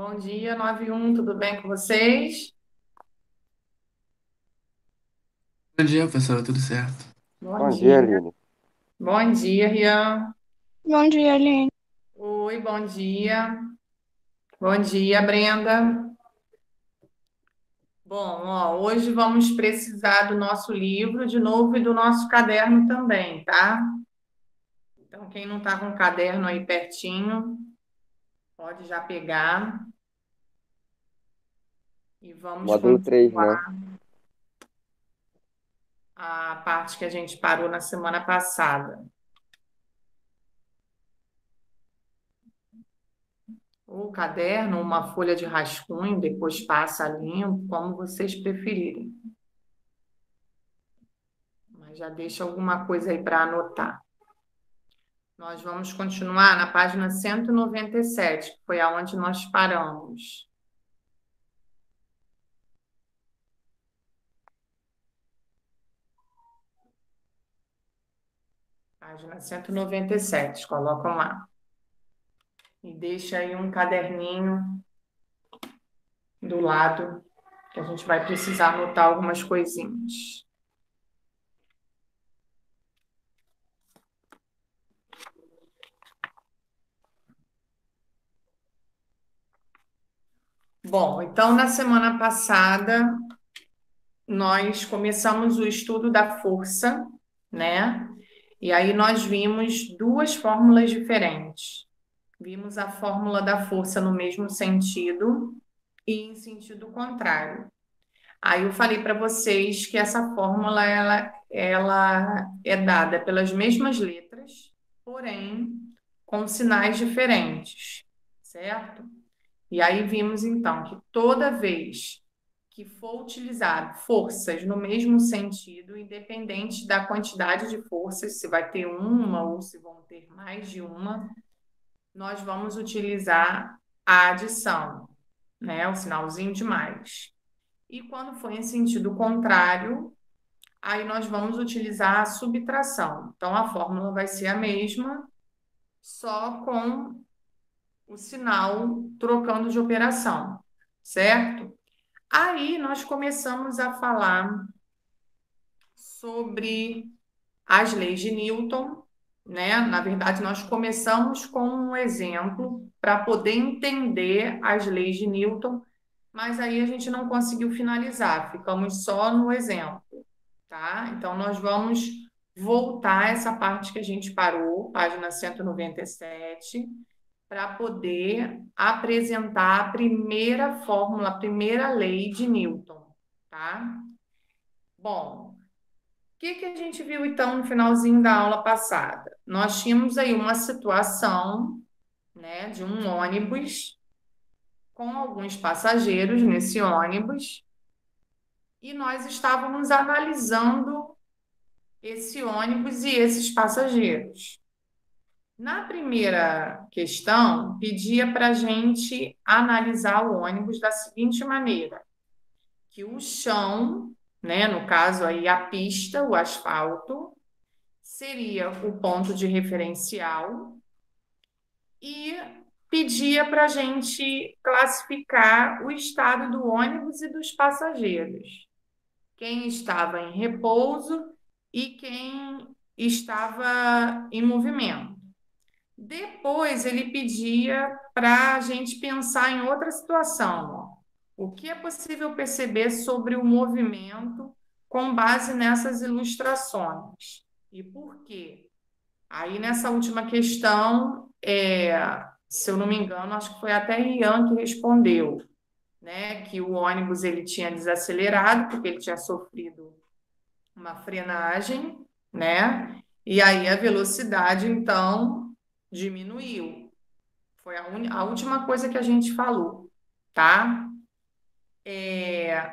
Bom dia, 91, tudo bem com vocês? Bom dia, professora, tudo certo? Bom Bom dia, dia. Aline. Bom dia, Rian. Bom dia, Aline. Oi, bom dia. Bom dia, Brenda. Bom, hoje vamos precisar do nosso livro de novo e do nosso caderno também, tá? Então, quem não está com o caderno aí pertinho, pode já pegar e vamos Módulo 3, né? continuar a parte que a gente parou na semana passada. Ou o caderno, ou uma folha de rascunho, depois passa limpo, como vocês preferirem. Mas já deixa alguma coisa aí para anotar. Nós vamos continuar na página 197, que foi aonde nós paramos. Página 197, colocam lá. E deixa aí um caderninho do lado, que a gente vai precisar anotar algumas coisinhas. Bom, então na semana passada nós começamos o estudo da força, né? E aí nós vimos duas fórmulas diferentes. Vimos a fórmula da força no mesmo sentido e em sentido contrário. Aí eu falei para vocês que essa fórmula ela é dada pelas mesmas letras, porém com sinais diferentes, certo? E aí vimos então que toda vez que for utilizado forças no mesmo sentido, independente da quantidade de forças, se vai ter uma ou se vão ter mais de uma, nós vamos utilizar a adição, né? O sinalzinho de mais. E quando for em sentido contrário, aí nós vamos utilizar a subtração. Então a fórmula vai ser a mesma, só com o sinal trocando de operação, certo? Aí nós começamos a falar sobre as leis de Newton, né? Na verdade, nós começamos com um exemplo para poder entender as leis de Newton, mas aí a gente não conseguiu finalizar, ficamos só no exemplo, tá? Então, nós vamos voltar essa parte que a gente parou, página 197, para poder apresentar a primeira fórmula, a primeira lei de Newton, tá? Bom, o que que a gente viu então no finalzinho da aula passada? Nós tínhamos aí uma situação, né, de um ônibus com alguns passageiros nesse ônibus e nós estávamos analisando esse ônibus e esses passageiros. Na primeira questão, pedia para a gente analisar o ônibus da seguinte maneira: que o chão, né, no caso aí a pista, o asfalto, seria o ponto de referencial e pedia para a gente classificar o estado do ônibus e dos passageiros. Quem estava em repouso e quem estava em movimento. Depois ele pedia para a gente pensar em outra situação. Ó. O que é possível perceber sobre o movimento com base nessas ilustrações? E por quê? Aí nessa última questão, se eu não me engano, acho que foi até Rian que respondeu, né? Que o ônibus ele tinha desacelerado porque ele tinha sofrido uma frenagem, né? E aí a velocidade, então, diminuiu. Foi a última coisa que a gente falou, tá?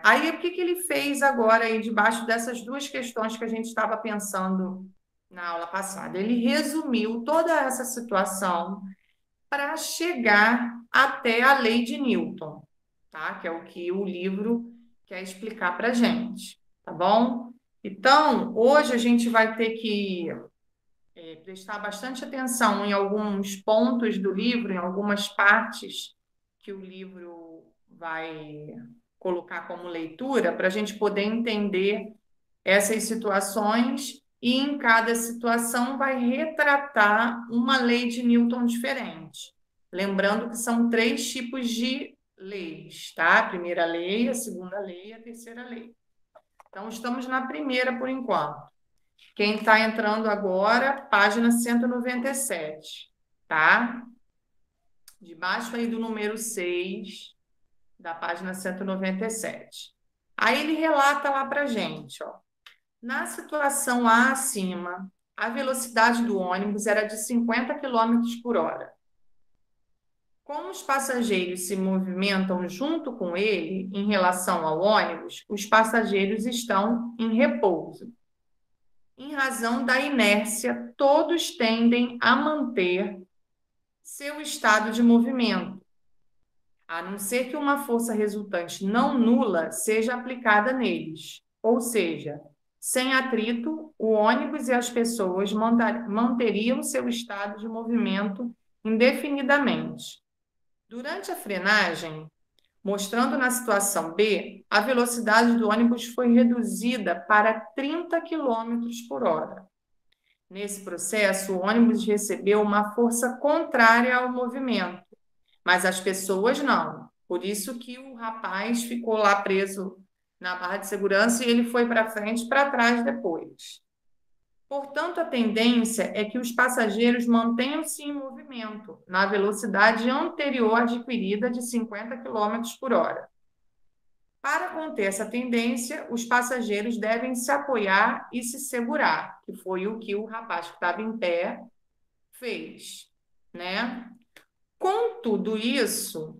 Aí o que que ele fez agora aí debaixo dessas duas questões que a gente estava pensando na aula passada? Ele resumiu toda essa situação para chegar até a lei de Newton, tá? Que é o que o livro quer explicar para a gente, tá bom? Então, hoje a gente vai ter que prestar bastante atenção em alguns pontos do livro, em algumas partes que o livro vai colocar como leitura para a gente poder entender essas situações e em cada situação vai retratar uma lei de Newton diferente. Lembrando que são 3 tipos de leis, tá? A primeira lei, a segunda lei e a terceira lei. Então, estamos na primeira por enquanto. Quem está entrando agora, página 197, tá? Debaixo aí do número 6, da página 197. Aí ele relata lá para gente, ó. Na situação A acima, a velocidade do ônibus era de 50 quilômetros por hora. Como os passageiros se movimentam junto com ele em relação ao ônibus, os passageiros estão em repouso. Em razão da inércia, todos tendem a manter seu estado de movimento, a não ser que uma força resultante não nula seja aplicada neles. Ou seja, sem atrito, o ônibus e as pessoas manteriam seu estado de movimento indefinidamente. Durante a frenagem, mostrando na situação B, a velocidade do ônibus foi reduzida para 30 quilômetros por hora. Nesse processo, o ônibus recebeu uma força contrária ao movimento, mas as pessoas não. Por isso que o rapaz ficou lá preso na barra de segurança e ele foi para frente e para trás depois. Portanto, a tendência é que os passageiros mantenham-se em movimento na velocidade anterior adquirida de 50 km por hora. Para conter essa tendência, os passageiros devem se apoiar e se segurar, que foi o que o rapaz que estava em pé fez, né? Com tudo isso,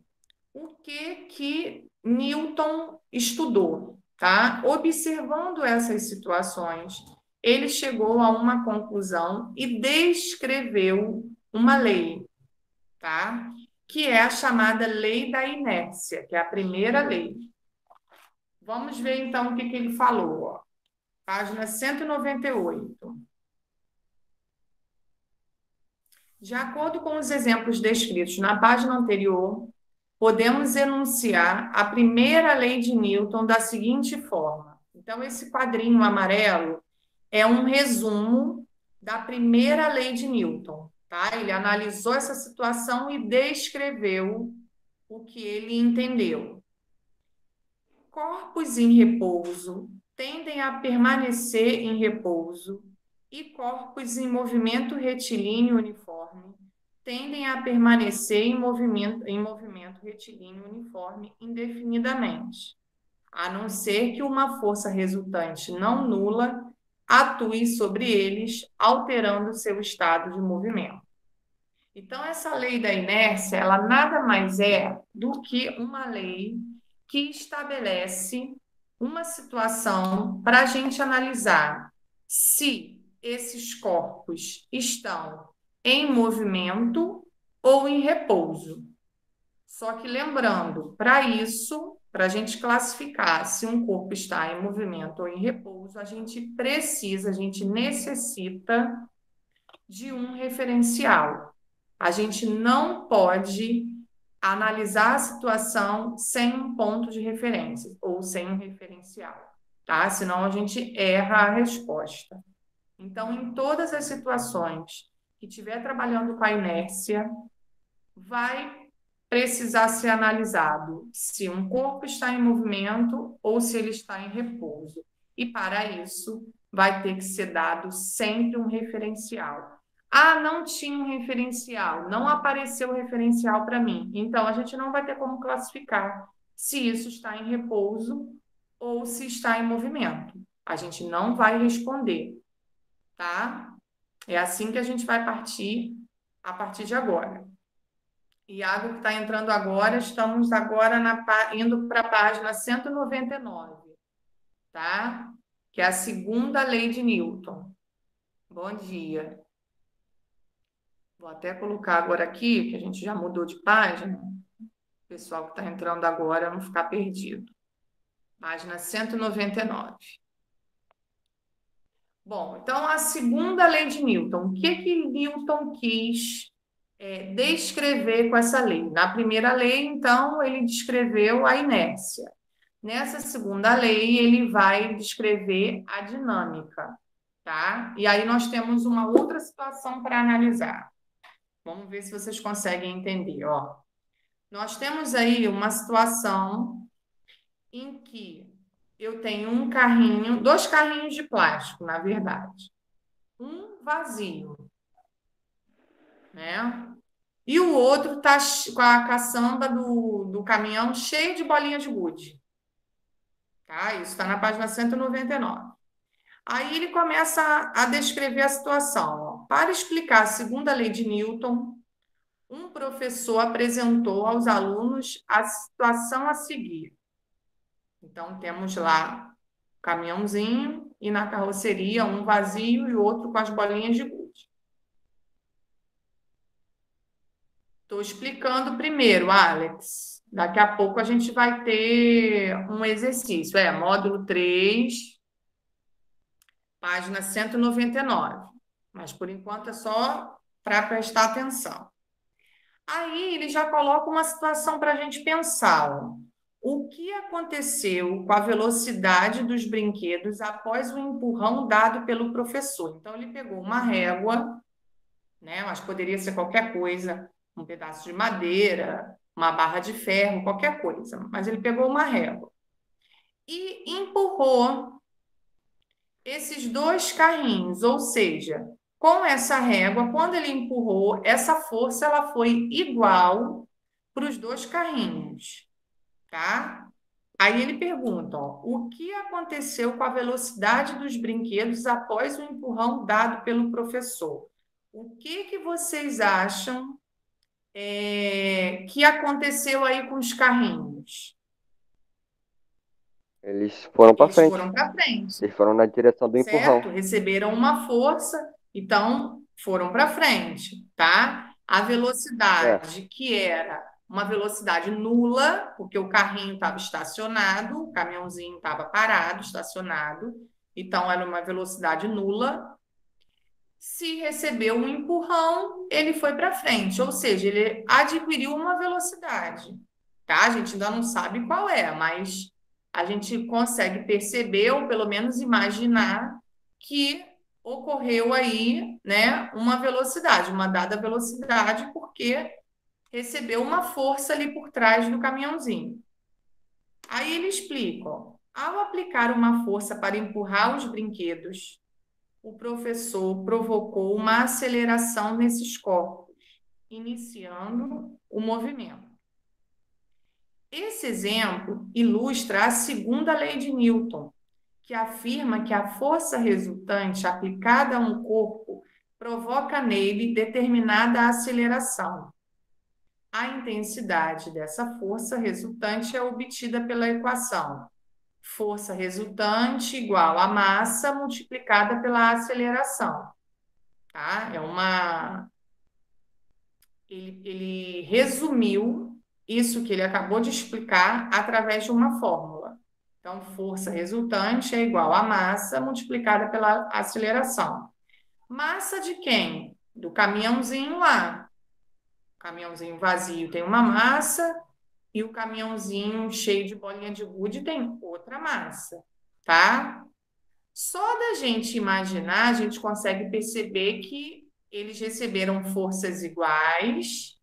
o que Newton estudou, tá? Observando essas situações, ele chegou a uma conclusão e descreveu uma lei, tá? Que é a chamada lei da inércia, que é a primeira lei. Vamos ver então o que ele falou, ó. Página 198. De acordo com os exemplos descritos na página anterior, podemos enunciar a primeira lei de Newton da seguinte forma. Então, esse quadrinho amarelo é um resumo da primeira lei de Newton, tá? Ele analisou essa situação e descreveu o que ele entendeu. Corpos em repouso tendem a permanecer em repouso e corpos em movimento retilíneo uniforme tendem a permanecer em movimento retilíneo uniforme indefinidamente, a não ser que uma força resultante não nula atue sobre eles, alterando seu estado de movimento. Então, essa lei da inércia, ela nada mais é do que uma lei que estabelece uma situação para a gente analisar se esses corpos estão em movimento ou em repouso. Só que lembrando, para isso, para a gente classificar se um corpo está em movimento ou em repouso, a gente necessita de um referencial. A gente não pode analisar a situação sem um ponto de referência ou sem um referencial, tá? Senão a gente erra a resposta. Então, em todas as situações que estiver trabalhando com a inércia, vai precisar ser analisado se um corpo está em movimento ou se ele está em repouso. E para isso, vai ter que ser dado sempre um referencial. Ah, não tinha um referencial, não apareceu o referencial para mim. Então, a gente não vai ter como classificar se isso está em repouso ou se está em movimento. A gente não vai responder, tá? É assim que a gente vai partir a partir de agora. Iago, que está entrando agora, estamos agora indo para a página 199, tá? Que é a segunda lei de Newton. Bom dia. Vou até colocar agora aqui, que a gente já mudou de página. O pessoal que está entrando agora não ficar perdido. Página 199. Bom, então a segunda lei de Newton. O que Newton quis descrever com essa lei. Na primeira lei, então, ele descreveu a inércia. Nessa segunda lei, ele vai descrever a dinâmica, tá? E aí nós temos uma outra situação para analisar. Vamos ver se vocês conseguem entender, ó. Nós temos aí uma situação em que eu tenho um carrinho, dois carrinhos de plástico, na verdade. Um vazio, né? E o outro tá com a caçamba do caminhão cheio de bolinha de gude, tá? Isso está na página 199. Aí ele começa a descrever a situação, ó. Para explicar a segunda lei de Newton, um professor apresentou aos alunos a situação a seguir. Então, temos lá o caminhãozinho e na carroceria um vazio e outro com as bolinhas de gude. Estou explicando primeiro, Alex. Daqui a pouco a gente vai ter um exercício. Módulo 3, página 199. Mas, por enquanto, é só para prestar atenção. Aí ele já coloca uma situação para a gente pensar. Ó. O que aconteceu com a velocidade dos brinquedos após o empurrão dado pelo professor? Então, ele pegou uma régua, né? Mas poderia ser qualquer coisa, um pedaço de madeira, uma barra de ferro, qualquer coisa. Mas ele pegou uma régua e empurrou esses dois carrinhos, ou seja, com essa régua, quando ele empurrou, essa força ela foi igual para os dois carrinhos, tá? Aí ele pergunta, ó, o que aconteceu com a velocidade dos brinquedos após o empurrão dado pelo professor? O que vocês acham que aconteceu aí com os carrinhos? Eles foram para Eles frente. foram para frente, Eles foram na direção do empurrão. certo? Receberam uma força, então foram para frente, tá? A velocidade que era uma velocidade nula, porque o carrinho estava estacionado, o caminhãozinho estava parado, estacionado, então era uma velocidade nula. Se recebeu um empurrão, ele foi para frente, ou seja, ele adquiriu uma velocidade, tá? A gente ainda não sabe qual é, mas a gente consegue perceber, ou pelo menos imaginar, que ocorreu aí, né, uma velocidade, uma dada velocidade, porque recebeu uma força ali por trás do caminhãozinho. Aí ele explica, ó, ao aplicar uma força para empurrar os brinquedos, o professor provocou uma aceleração nesses corpos, iniciando o movimento. Esse exemplo ilustra a segunda lei de Newton, que afirma que a força resultante aplicada a um corpo provoca nele determinada aceleração. A intensidade dessa força resultante é obtida pela equação força resultante igual a massa multiplicada pela aceleração. Tá? Ele resumiu isso que ele acabou de explicar através de uma fórmula. Então, força resultante é igual a massa multiplicada pela aceleração. Massa de quem? Do caminhãozinho lá. O caminhãozinho vazio tem uma massa e o caminhãozinho cheio de bolinha de gude tem outra massa, tá? Só da gente imaginar, a gente consegue perceber que eles receberam forças iguais,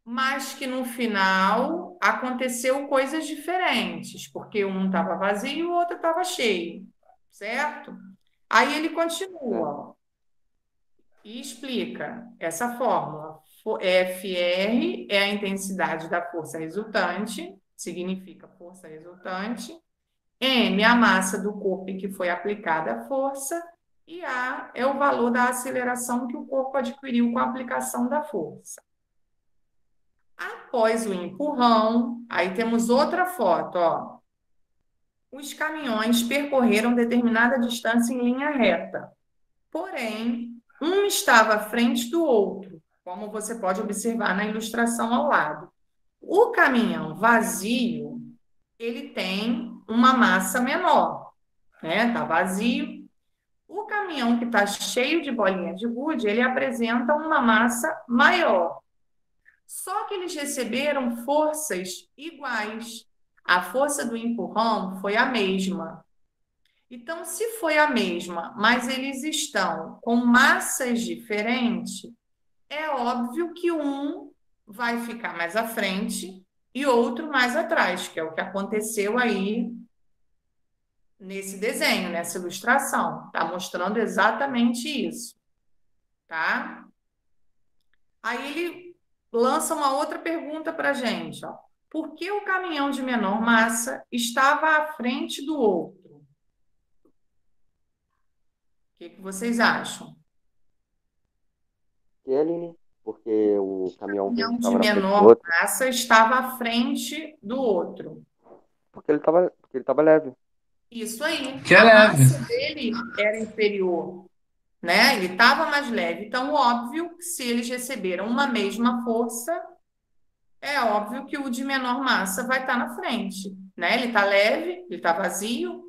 mas que no final aconteceu coisas diferentes, porque um estava vazio e o outro estava cheio, certo? Aí ele continua, ó, e explica essa fórmula. FR é a intensidade da força resultante, significa força resultante. M, a massa do corpo em que foi aplicada a força. E A é o valor da aceleração que o corpo adquiriu com a aplicação da força. Após o empurrão, aí temos outra foto, ó. Os caminhões percorreram determinada distância em linha reta. Porém, um estava à frente do outro, como você pode observar na ilustração ao lado. O caminhão vazio, ele tem uma massa menor, né? Tá vazio. O caminhão que está cheio de bolinha de gude, ele apresenta uma massa maior. Só que eles receberam forças iguais. A força do empurrão foi a mesma. Então, se foi a mesma, mas eles estão com massas diferentes, é óbvio que um vai ficar mais à frente e outro mais atrás, que é o que aconteceu aí nesse desenho, nessa ilustração. Está mostrando exatamente isso, tá? Aí ele lança uma outra pergunta para a gente, ó. Por que o caminhão de menor massa estava à frente do outro? O que vocês acham? Aline, porque o caminhão O caminhão de estava na frente do menor outro, massa estava à frente do outro. porque ele estava leve. Isso aí. Que é A leve. massa dele era inferior, né? Ele estava mais leve. Então, óbvio que se eles receberam uma mesma força, é óbvio que o de menor massa vai estar na frente, né? Ele está leve, ele está vazio,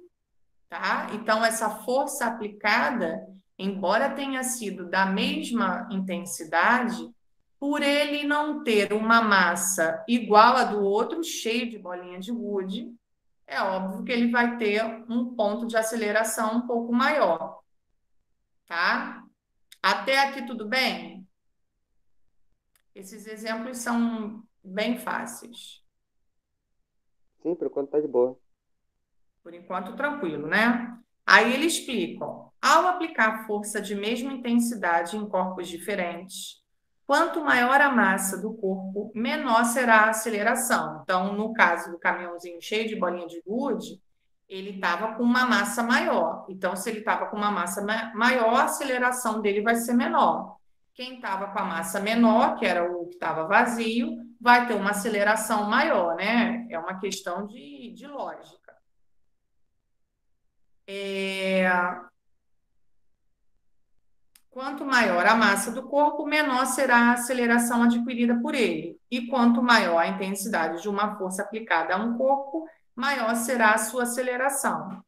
tá? Então, essa força aplicada, embora tenha sido da mesma intensidade, por ele não ter uma massa igual à do outro, cheio de bolinha de gude, é óbvio que ele vai ter um ponto de aceleração um pouco maior, tá? Até aqui tudo bem? Esses exemplos são bem fáceis. Sim, por enquanto tá de boa. Por enquanto, tranquilo, né? Aí ele explica, ó, ao aplicar força de mesma intensidade em corpos diferentes, quanto maior a massa do corpo, menor será a aceleração. Então, no caso do caminhãozinho cheio de bolinha de gude, ele estava com uma massa maior. Então, se ele estava com uma massa maior, a aceleração dele vai ser menor. Quem estava com a massa menor, que era o que estava vazio, vai ter uma aceleração maior, né? É uma questão de lógica. Quanto maior a massa do corpo, menor será a aceleração adquirida por ele. E quanto maior a intensidade de uma força aplicada a um corpo, maior será a sua aceleração.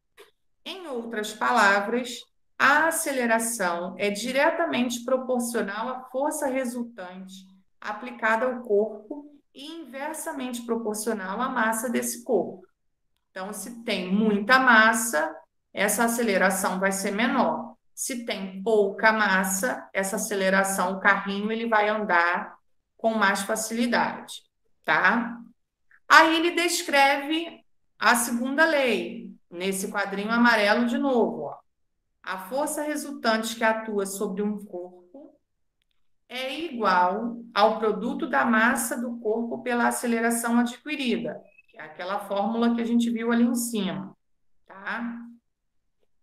Em outras palavras, a aceleração é diretamente proporcional à força resultante aplicada ao corpo e inversamente proporcional à massa desse corpo. Então, se tem muita massa, essa aceleração vai ser menor. Se tem pouca massa, essa aceleração, o carrinho, ele vai andar com mais facilidade, tá? Aí ele descreve a segunda lei, nesse quadrinho amarelo de novo, ó. A força resultante que atua sobre um corpo é igual ao produto da massa do corpo pela aceleração adquirida, que é aquela fórmula que a gente viu ali em cima, tá?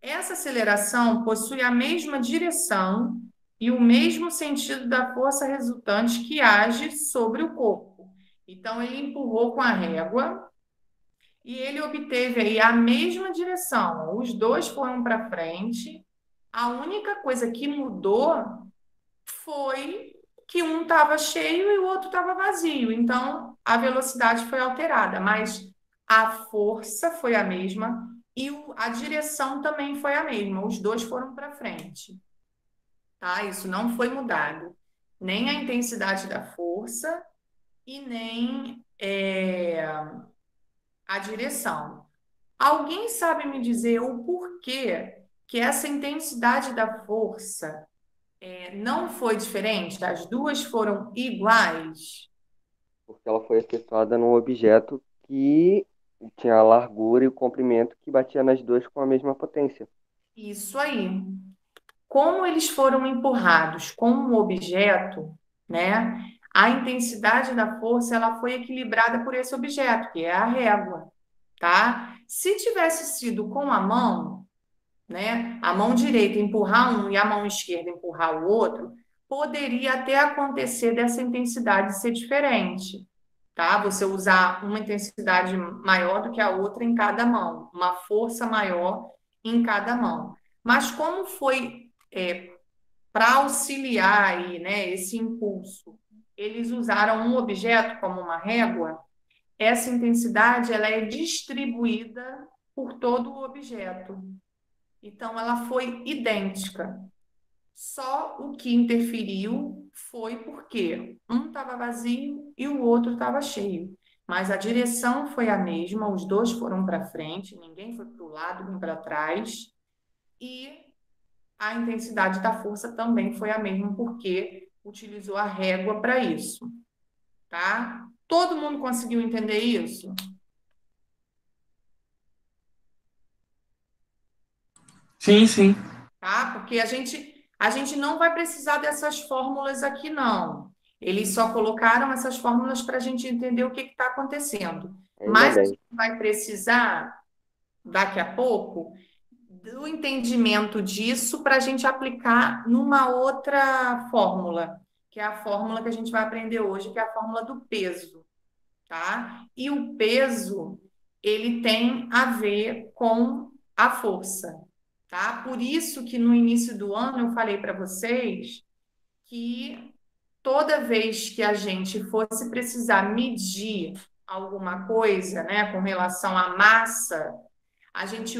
Essa aceleração possui a mesma direção e o mesmo sentido da força resultante que age sobre o corpo. Então, ele empurrou com a régua e ele obteve aí a mesma direção. Os dois foram para frente. A única coisa que mudou foi que um estava cheio e o outro estava vazio. Então, a velocidade foi alterada, mas a força foi a mesma e a direção também foi a mesma. Os dois foram para frente, tá? Isso não foi mudado. Nem a intensidade da força e nem a direção. Alguém sabe me dizer o porquê que essa intensidade da força não foi diferente? As duas foram iguais? Porque ela foi efetuada num objeto que tinha a largura e o comprimento que batia nas duas com a mesma potência. Isso aí. Como eles foram empurrados com um objeto, né? A intensidade da força ela foi equilibrada por esse objeto, que é a régua, tá? Se tivesse sido com a mão, né? A mão direita empurrar um e a mão esquerda empurrar o outro, poderia até acontecer dessa intensidade ser diferente, tá? Você usar uma intensidade maior do que a outra em cada mão, uma força maior em cada mão. Mas como foi para auxiliar aí, né, esse impulso, eles usaram um objeto como uma régua, essa intensidade ela é distribuída por todo o objeto. Então, ela foi idêntica. Só o que interferiu foi porque um estava vazio e o outro estava cheio. Mas a direção foi a mesma, os dois foram para frente, ninguém foi para o lado nem para trás, e a intensidade da força também foi a mesma, porque utilizou a régua para isso, tá? Todo mundo conseguiu entender isso? Sim, sim. Tá? Porque a gente não vai precisar dessas fórmulas aqui, não. Eles só colocaram essas fórmulas para a gente entender o que está acontecendo. Ainda Mas a bem. gente vai precisar, daqui a pouco, do entendimento disso para a gente aplicar numa outra fórmula, que é a fórmula que a gente vai aprender hoje, que é a fórmula do peso, tá? E o peso, ele tem a ver com a força, tá? Por isso que no início do ano eu falei para vocês que toda vez que a gente fosse precisar medir alguma coisa, né, com relação à massa, a gente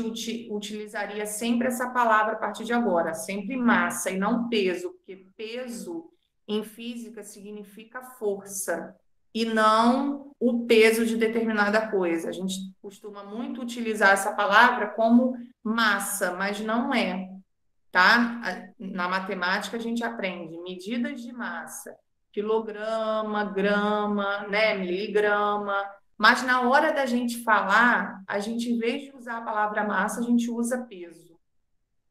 utilizaria sempre essa palavra a partir de agora, sempre massa e não peso, porque peso em física significa força e não o peso de determinada coisa. A gente costuma muito utilizar essa palavra como massa, mas não é, tá? Na matemática a gente aprende medidas de massa, quilograma, grama, né, miligrama, mas na hora da gente falar, a gente, em vez de usar a palavra massa, a gente usa peso,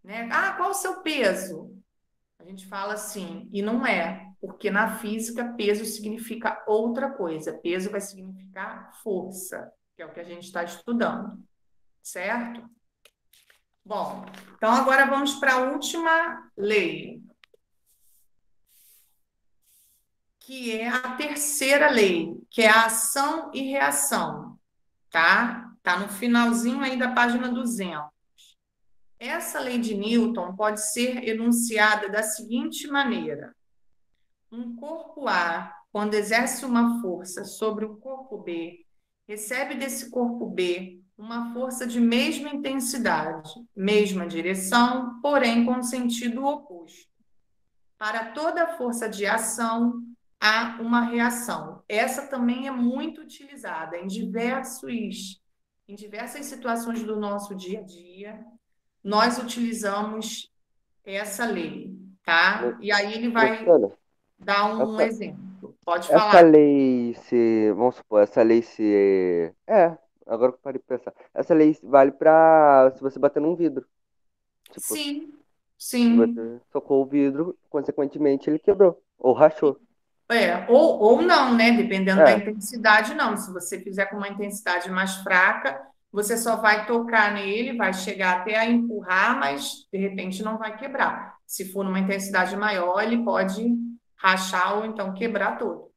né? Ah, qual o seu peso? A gente fala assim, e não é, porque na física peso significa outra coisa. Peso vai significar força, que é o que a gente está estudando, certo? Bom, então agora vamos para a última lei, que é a terceira lei, que é a ação e reação, tá? Tá no finalzinho aí da página 200. Essa lei de Newton pode ser enunciada da seguinte maneira: um corpo A, quando exerce uma força sobre um corpo B, recebe desse corpo B uma força de mesma intensidade, mesma direção, porém com sentido oposto. Para toda força de ação, há uma reação. Essa também é muito utilizada em diversas situações do nosso dia a dia. Nós utilizamos essa lei, tá? E aí ele vai Luciana, dar um essa, exemplo. Pode essa falar. lei se. Vamos supor, essa lei se. Agora que eu parei de pensar. Essa lei vale pra se você bater num vidro. Tipo, Sim, se sim. você socou o vidro, consequentemente ele quebrou. Ou rachou. Ou não, né? Dependendo da É, intensidade, não. Se você fizer com uma intensidade mais fraca, você só vai tocar nele, vai chegar até a empurrar, mas de repente não vai quebrar. Se for numa intensidade maior, ele pode rachar ou então quebrar todo,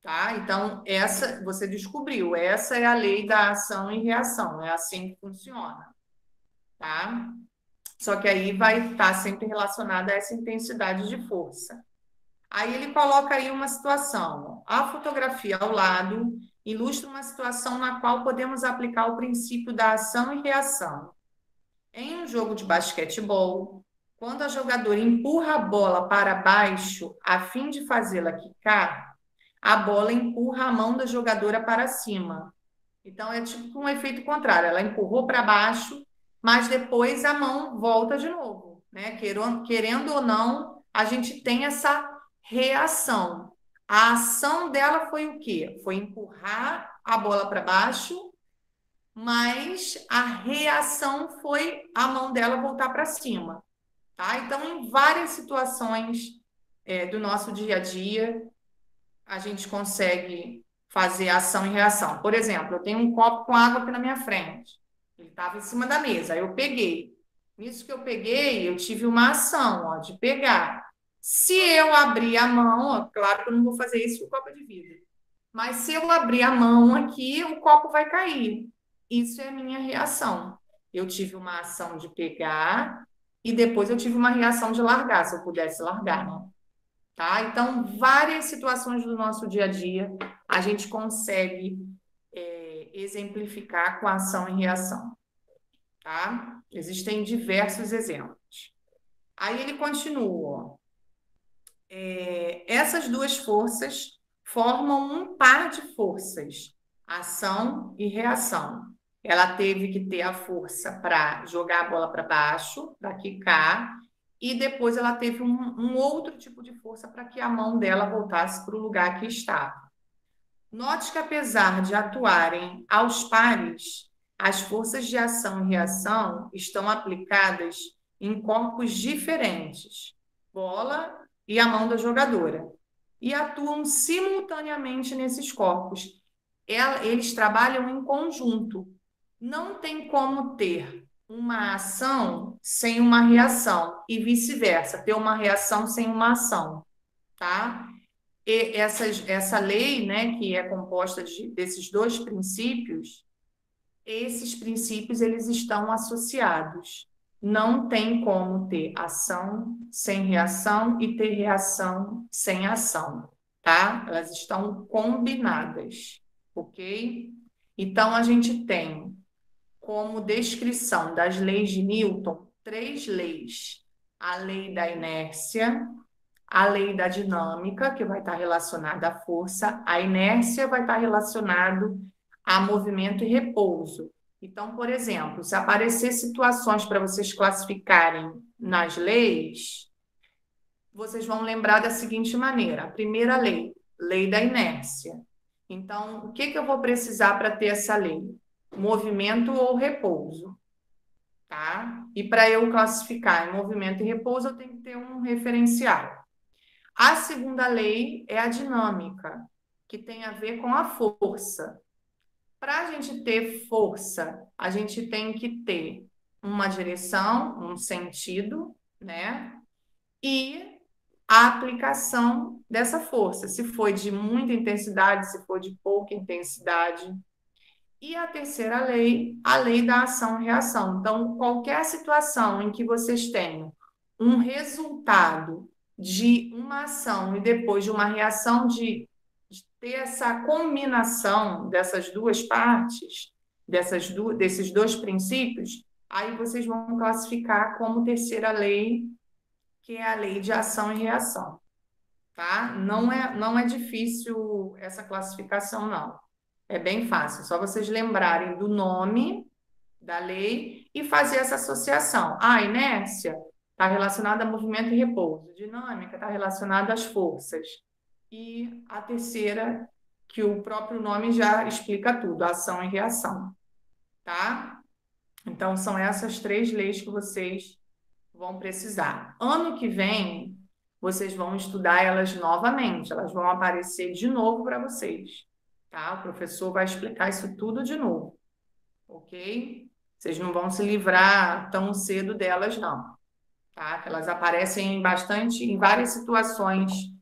tá? Então, essa você descobriu, essa é a lei da ação e reação, é assim que funciona, tá? Só que aí vai estar sempre relacionada a essa intensidade de força. Aí ele coloca aí uma situação. A fotografia ao lado ilustra uma situação na qual podemos aplicar o princípio da ação e reação. Em um jogo de basquetebol, quando a jogadora empurra a bola para baixo a fim de fazê-la quicar, a bola empurra a mão da jogadora para cima. Então é tipo um efeito contrário. Ela empurrou para baixo, mas depois a mão volta de novo, né? Querendo ou não, a gente tem essa reação. A ação dela foi o quê? Foi empurrar a bola para baixo, mas a reação foi a mão dela voltar para cima, tá? Então, em várias situações do nosso dia a dia, a gente consegue fazer ação e reação. Por exemplo, eu tenho um copo com água aqui na minha frente. Ele estava em cima da mesa, aí eu peguei. Nisso que eu peguei, eu tive uma ação, ó, de pegar. Se eu abrir a mão, ó, claro que eu não vou fazer isso com copo de vidro, mas se eu abrir a mão aqui, o copo vai cair. Isso é a minha reação. Eu tive uma ação de pegar e depois eu tive uma reação de largar, se eu pudesse largar, né? Tá? Então, várias situações do nosso dia a dia a gente consegue exemplificar com ação e reação, tá? Existem diversos exemplos. Aí ele continua, ó. Essas duas forças formam um par de forças, ação e reação. Ela teve que ter a força para jogar a bola para baixo, para quicar, e depois ela teve um outro tipo de força para que a mão dela voltasse para o lugar que estava. Note que, apesar de atuarem aos pares, as forças de ação e reação estão aplicadas em corpos diferentes, bola e a mão da jogadora, e atuam simultaneamente nesses corpos. Eles trabalham em conjunto. Não tem como ter uma ação sem uma reação, e vice-versa, ter uma reação sem uma ação, tá? E essa lei, né, que é composta desses dois princípios, esses princípios eles estão associados. Não tem como ter ação sem reação e ter reação sem ação, tá? Elas estão combinadas, ok? Então, a gente tem como descrição das leis de Newton três leis: a lei da inércia, a lei da dinâmica, que vai estar relacionada à força, a inércia vai estar relacionado a movimento e repouso. Então, por exemplo, se aparecer situações para vocês classificarem nas leis, vocês vão lembrar da seguinte maneira: a primeira lei, lei da inércia. Então, o que eu vou precisar para ter essa lei? Movimento ou repouso, tá? E para eu classificar em movimento e repouso, eu tenho que ter um referencial. A segunda lei é a dinâmica, que tem a ver com a força. Para a gente ter força, a gente tem que ter uma direção, um sentido, né? E a aplicação dessa força, se foi de muita intensidade, se for de pouca intensidade. E a terceira lei, a lei da ação e reação. Então, qualquer situação em que vocês tenham um resultado de uma ação e depois de uma reação de ter essa combinação dessas duas partes, desses dois princípios, aí vocês vão classificar como terceira lei, que é a lei de ação e reação, tá? Não é difícil essa classificação, não. É bem fácil, só vocês lembrarem do nome da lei e fazer essa associação. A inércia está relacionada a movimento e repouso, dinâmica está relacionada às forças. E a terceira, que o próprio nome já explica tudo, ação e reação, tá? Então, são essas três leis que vocês vão precisar. Ano que vem, vocês vão estudar elas novamente, elas vão aparecer de novo para vocês, tá? O professor vai explicar isso tudo de novo, ok? Vocês não vão se livrar tão cedo delas, não, tá? Elas aparecem bastante em várias situações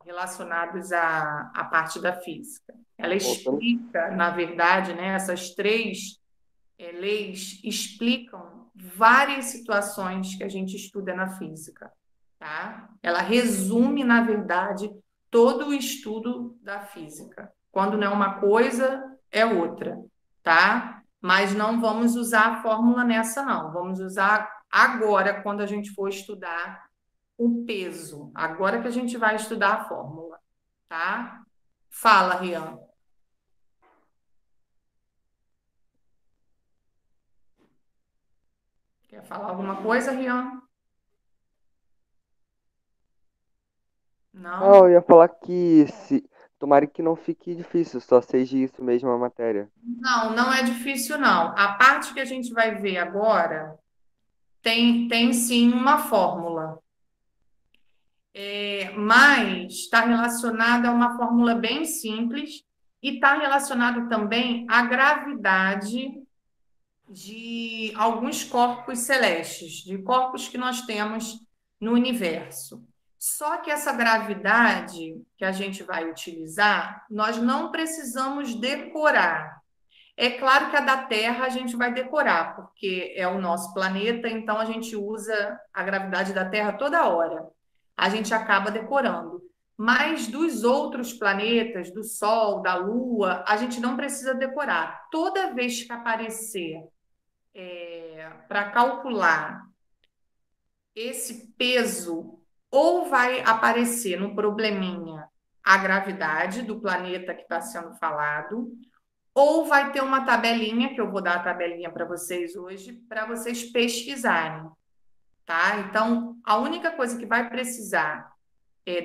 relacionadas à parte da física. Ela Voltando. explica, na verdade, né, essas três leis explicam várias situações que a gente estuda na física, tá? Ela resume, na verdade, todo o estudo da física. Quando não é uma coisa, é outra, tá? Mas não vamos usar a fórmula nessa, não. Vamos usar agora, quando a gente for estudar o peso. Agora que a gente vai estudar a fórmula, tá? Fala, Rian. Quer falar alguma coisa, Rian? Não, eu Não? ia falar que se. Tomara que não fique difícil, só seja isso mesmo a matéria. Não é difícil, não. A parte que a gente vai ver agora tem sim uma fórmula, mas está relacionada a uma fórmula bem simples e está relacionado também à gravidade de alguns corpos celestes, de corpos que nós temos no universo. Só que essa gravidade que a gente vai utilizar, nós não precisamos decorar. É claro que a da Terra a gente vai decorar, porque é o nosso planeta, então a gente usa a gravidade da Terra toda hora. A gente acaba decorando. Mas dos outros planetas, do Sol, da Lua, a gente não precisa decorar. Toda vez que aparecer para calcular esse peso ou vai aparecer no probleminha a gravidade do planeta que está sendo falado, ou vai ter uma tabelinha, que eu vou dar a tabelinha para vocês hoje, para vocês pesquisarem, tá? Então, a única coisa que vai precisar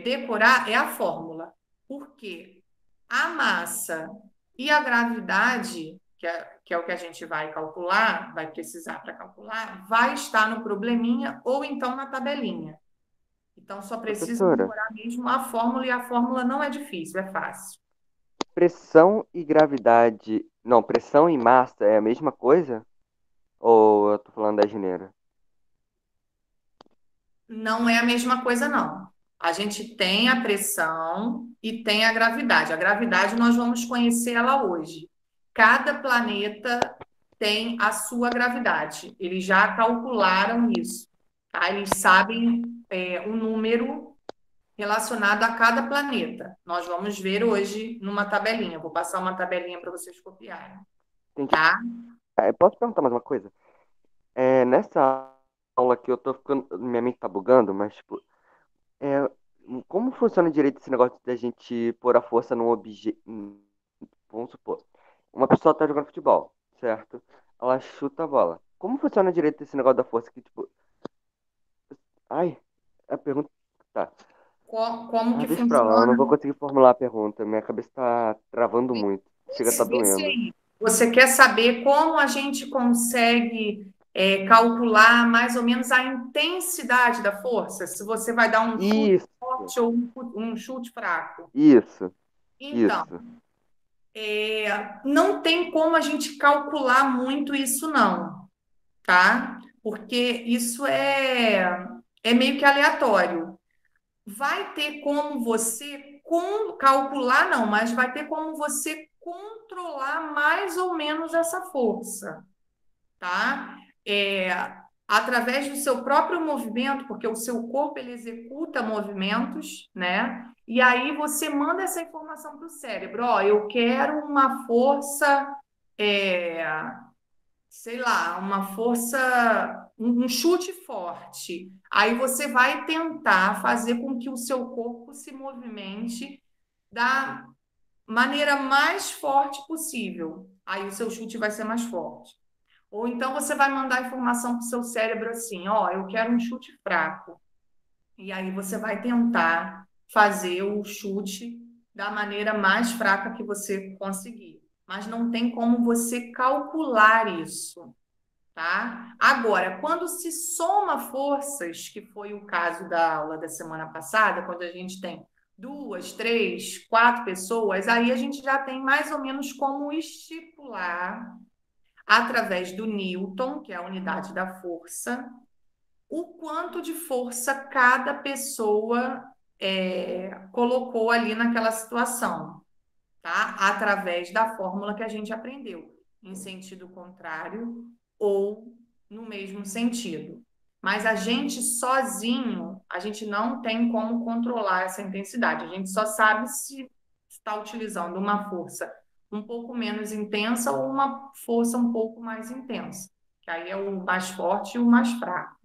decorar é a fórmula. Por quê? A massa e a gravidade, que é o que a gente vai calcular, vai precisar para calcular, vai estar no probleminha ou então na tabelinha. Então, só precisa Professora, decorar mesmo a fórmula, e a fórmula não é difícil, é fácil. pressão e gravidade. Não, pressão e massa é a mesma coisa? Ou eu tô falando da asneira? Não é a mesma coisa, não. A gente tem a pressão e tem a gravidade. A gravidade nós vamos conhecer ela hoje. Cada planeta tem a sua gravidade. Eles já calcularam isso, tá? Eles sabem o número relacionado a cada planeta. Nós vamos ver hoje numa tabelinha. Vou passar uma tabelinha para vocês copiarem, Entendi. tá? Posso perguntar mais uma coisa? Nessa aula aqui eu tô ficando. Minha mente tá bugando, mas, tipo, é, como funciona direito esse negócio da gente pôr a força num objeto? Vamos supor, uma pessoa tá jogando futebol, certo? Ela chuta a bola. Como funciona direito esse negócio da força que, tipo, ai, a pergunta. Tá. Como Ah, que deixa pra lá, eu não funciona? vou conseguir formular a pergunta. Minha cabeça tá travando muito. Chega a tá Vê se doendo. aí. Você quer saber como a gente consegue calcular mais ou menos a intensidade da força? Se você vai dar um chute Isso, forte ou um chute fraco. isso, Então, isso. não tem como a gente calcular muito isso, não, tá? Porque isso é meio que aleatório. Vai ter como você calcular, não, mas vai ter como você controlar mais ou menos essa força, tá? É, através do seu próprio movimento, porque o seu corpo ele executa movimentos, né? E aí você manda essa informação para o cérebro, ó, eu quero uma força, é, sei lá, uma força, um chute forte. Aí você vai tentar fazer com que o seu corpo se movimente da maneira mais forte possível. Aí o seu chute vai ser mais forte. Ou então você vai mandar informação para o seu cérebro assim, ó, eu quero um chute fraco. E aí você vai tentar fazer o chute da maneira mais fraca que você conseguir. Mas não tem como você calcular isso, tá? Agora, quando se soma forças, que foi o caso da aula da semana passada, quando a gente tem duas, três, quatro pessoas, aí a gente já tem mais ou menos como estipular, através do Newton, que é a unidade da força, o quanto de força cada pessoa colocou ali naquela situação, tá? Através da fórmula que a gente aprendeu, em sentido contrário ou no mesmo sentido. Mas a gente sozinho, a gente não tem como controlar essa intensidade. A gente só sabe se está utilizando uma força um pouco menos intensa ou uma força um pouco mais intensa, que aí é o mais forte e o mais fraco,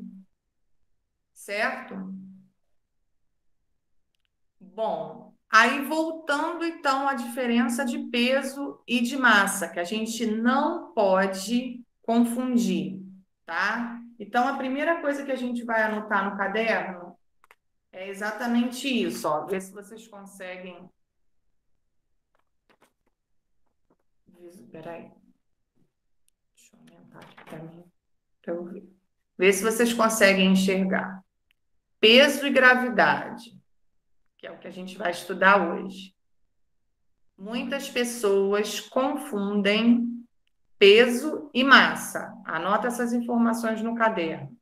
certo? Bom, aí voltando então à diferença de peso e de massa, que a gente não pode confundir, tá? Então, a primeira coisa que a gente vai anotar no caderno é exatamente isso, ó. Ver se vocês conseguem. Peraí, deixa eu aumentar aqui para mim, para eu ver. Ver se vocês conseguem enxergar. Peso e gravidade, que é o que a gente vai estudar hoje. Muitas pessoas confundem peso e massa. Anota essas informações no caderno.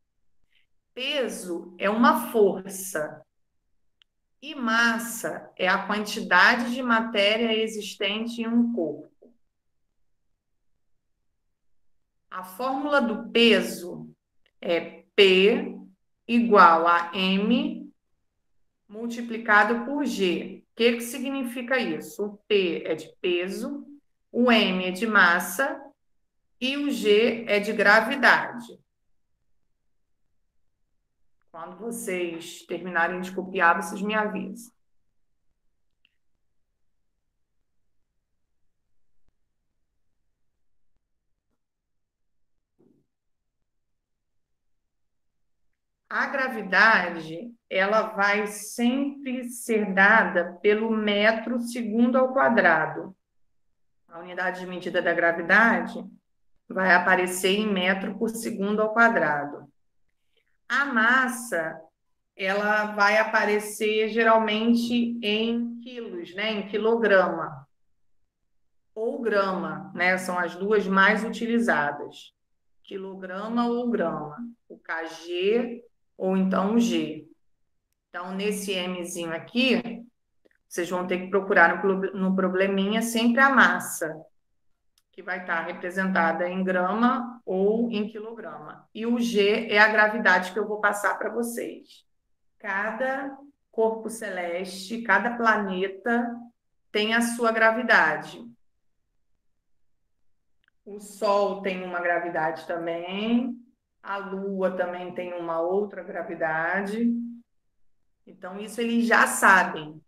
Peso é uma força e massa é a quantidade de matéria existente em um corpo. A fórmula do peso é P igual a M multiplicado por G. O que significa isso? O P é de peso, o M é de massa e o G é de gravidade. Quando vocês terminarem de copiar, vocês me avisam. A gravidade, ela vai sempre ser dada pelo metro segundo ao quadrado. A unidade de medida da gravidade vai aparecer em metro por segundo ao quadrado. A massa, ela vai aparecer geralmente em quilos, né? Em quilograma ou grama, né? São as duas mais utilizadas. Quilograma ou grama. O kg ou então o G. Então, nesse Mzinho aqui, vocês vão ter que procurar no probleminha sempre a massa, que vai estar representada em grama ou em quilograma. E o G é a gravidade que eu vou passar para vocês. Cada corpo celeste, cada planeta tem a sua gravidade. O Sol tem uma gravidade também, a Lua também tem uma outra gravidade. Então, isso eles já sabem.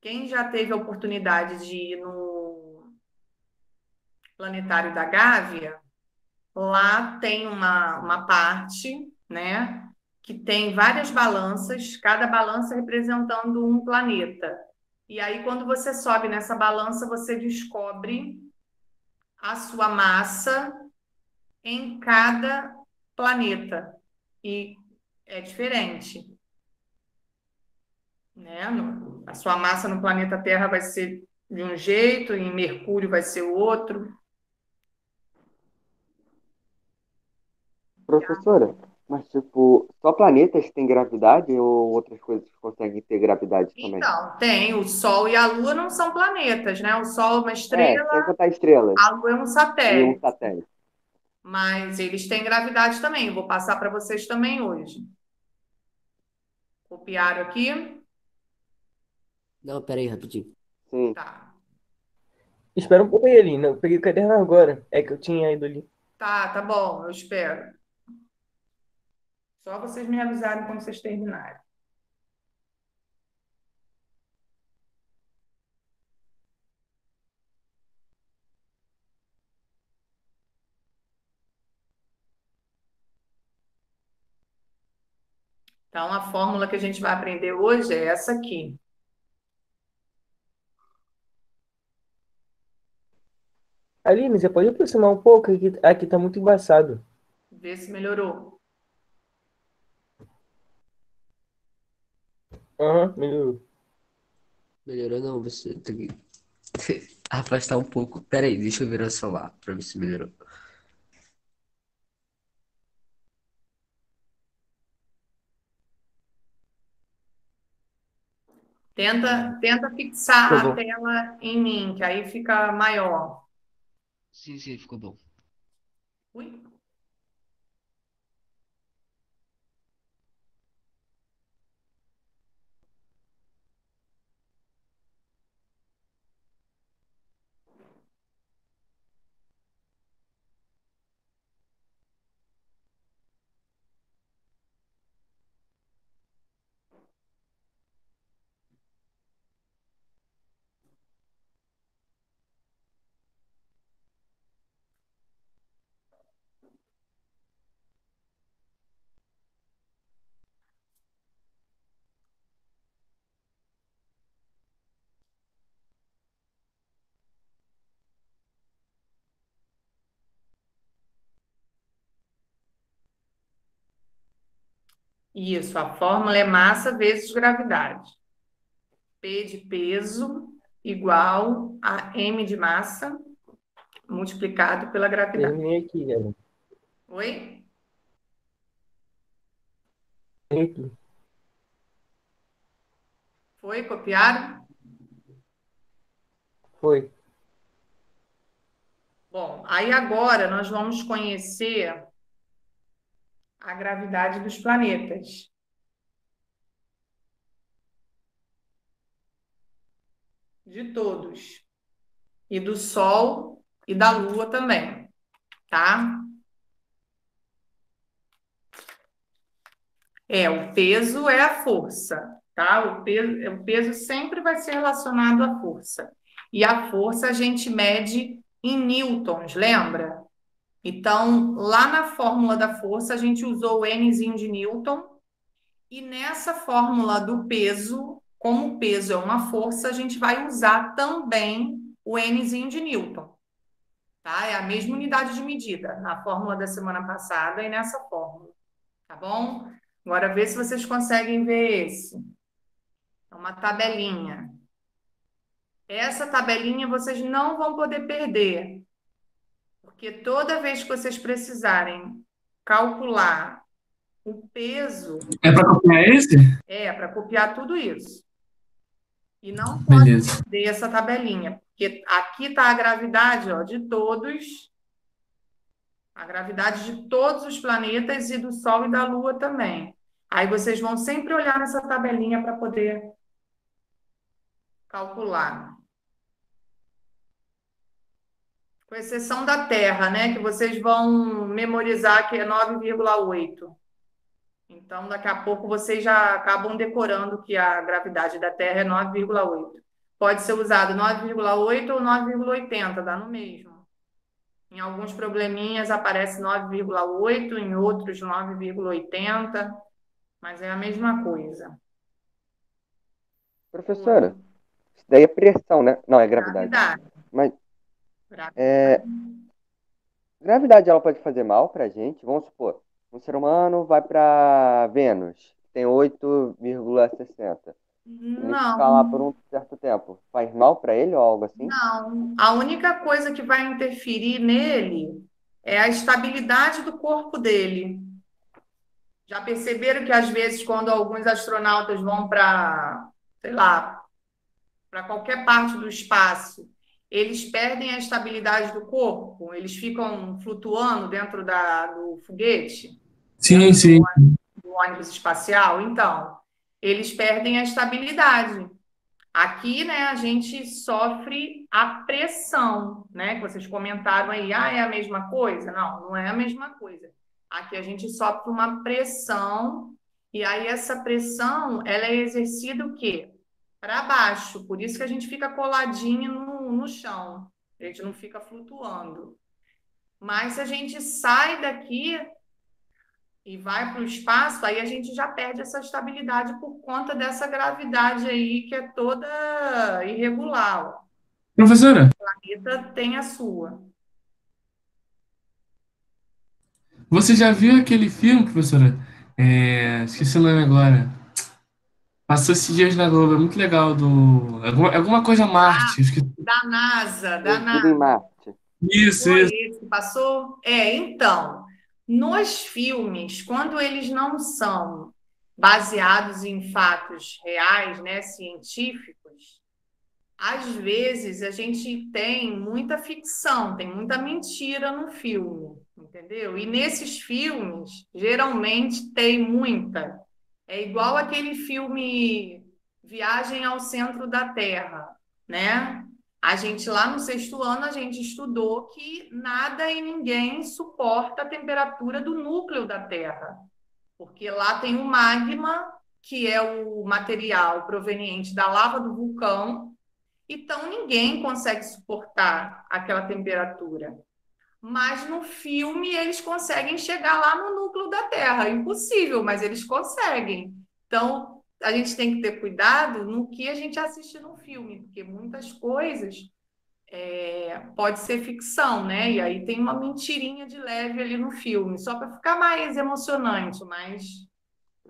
Quem já teve a oportunidade de ir no Planetário da Gávea, lá tem uma parte, né, que tem várias balanças, cada balança representando um planeta. E aí, quando você sobe nessa balança, você descobre a sua massa em cada planeta. E é diferente, né? A sua massa no planeta Terra vai ser de um jeito, em Mercúrio vai ser outro. Professora, mas tipo, só planetas têm gravidade ou outras coisas conseguem ter gravidade também? Então, tem o Sol e a Lua não são planetas, né? O Sol é uma É, sem estrela, contar estrelas a Lua é um e um satélite, satélite. mas eles têm gravidade também. Eu vou passar para vocês também hoje. Copiaram aqui? Não, pera aí, rapidinho. Sim. Tá. Espera um pouco aí, Aline. Eu peguei o caderno agora. É que eu tinha ido ali. Tá bom, eu espero. Só vocês me avisarem quando vocês terminarem. Então, a fórmula que a gente vai aprender hoje é essa aqui. Aline, você pode aproximar um pouco? Aqui tá muito embaçado. Vê se melhorou. Aham, melhorou. Melhorou não, você tem que afastar um pouco. Pera aí, deixa eu virar o celular pra ver se melhorou. Tenta fixar Tá a bom. tela em mim, que aí fica maior. Sim, sim, ficou bom. Ui. Isso, a fórmula é massa vezes gravidade. P de peso igual a M de massa multiplicado pela gravidade. Terminei aqui, Aline. Oi? Terminei aqui. Foi? Copiaram? Foi. Bom, aí agora nós vamos conhecer a gravidade dos planetas. De todos. E do Sol e da Lua também, tá? O peso é a força, tá? O peso sempre vai ser relacionado à força. E a força a gente mede em newtons, lembra? Então, lá na fórmula da força, a gente usou o Nzinho de Newton, e nessa fórmula do peso, como o peso é uma força, a gente vai usar também o Nzinho de Newton, tá? É a mesma unidade de medida, na fórmula da semana passada e nessa fórmula, tá bom? Agora, vê se vocês conseguem ver esse. É uma tabelinha. Essa tabelinha vocês não vão poder perder, porque toda vez que vocês precisarem calcular o peso, É para copiar esse? para copiar tudo isso. E não pode Beleza. perder essa tabelinha, porque aqui está a gravidade, ó, de todos, a gravidade de todos os planetas e do Sol e da Lua também. Aí vocês vão sempre olhar nessa tabelinha para poder calcular. Com exceção da Terra, né? Que vocês vão memorizar que é 9,8. Então, daqui a pouco vocês já acabam decorando que a gravidade da Terra é 9,8. Pode ser usado 9,8 ou 9,80, dá no mesmo. Em alguns probleminhas aparece 9,8, em outros 9,80, mas é a mesma coisa. Professora, isso daí é pressão, né? Não, é gravidade. Gravidade. Mas Gravidade. gravidade, ela pode fazer mal pra gente? Vamos supor, um ser humano vai pra Vênus, tem 8,60. Ele fica lá por Não, um certo tempo. Faz mal pra ele ou algo assim? não. A única coisa que vai interferir nele é a estabilidade do corpo dele. Já perceberam que às vezes quando alguns astronautas vão para, sei lá, para qualquer parte do espaço, eles perdem a estabilidade do corpo, eles ficam flutuando dentro do foguete, Sim, sim. do ônibus espacial? Então, eles perdem a estabilidade. Aqui, né, a gente sofre a pressão, né, que vocês comentaram aí, é a mesma coisa? Não, não é a mesma coisa. Aqui a gente sofre uma pressão, e aí essa pressão, ela é exercida o quê? Para baixo, por isso que a gente fica coladinho no chão, a gente não fica flutuando. Mas se a gente sai daqui e vai para o espaço, aí a gente já perde essa estabilidade por conta dessa gravidade aí que é toda irregular. Ó. Professora, O planeta tem a sua. você já viu aquele filme, professora? Esqueci o nome agora. Passou esses dias na Globo, é muito legal, alguma coisa Marte. Esqueci. Da NASA, da Vida em NASA. Marte. Isso, Foi isso. esse que passou? Então, nos filmes, quando eles não são baseados em fatos reais, né, científicos, às vezes a gente tem muita ficção, tem muita mentira no filme, entendeu? E nesses filmes, geralmente tem muita. É igual aquele filme Viagem ao Centro da Terra, né? A gente lá no sexto ano, a gente estudou que nada e ninguém suporta a temperatura do núcleo da Terra, porque lá tem o magma, que é o material proveniente da lava do vulcão, então ninguém consegue suportar aquela temperatura. Mas no filme eles conseguem chegar lá no núcleo da Terra. Impossível, mas eles conseguem. Então a gente tem que ter cuidado no que a gente assiste no filme, porque muitas coisas pode ser ficção, né? E aí tem uma mentirinha de leve ali no filme, só para ficar mais emocionante, mas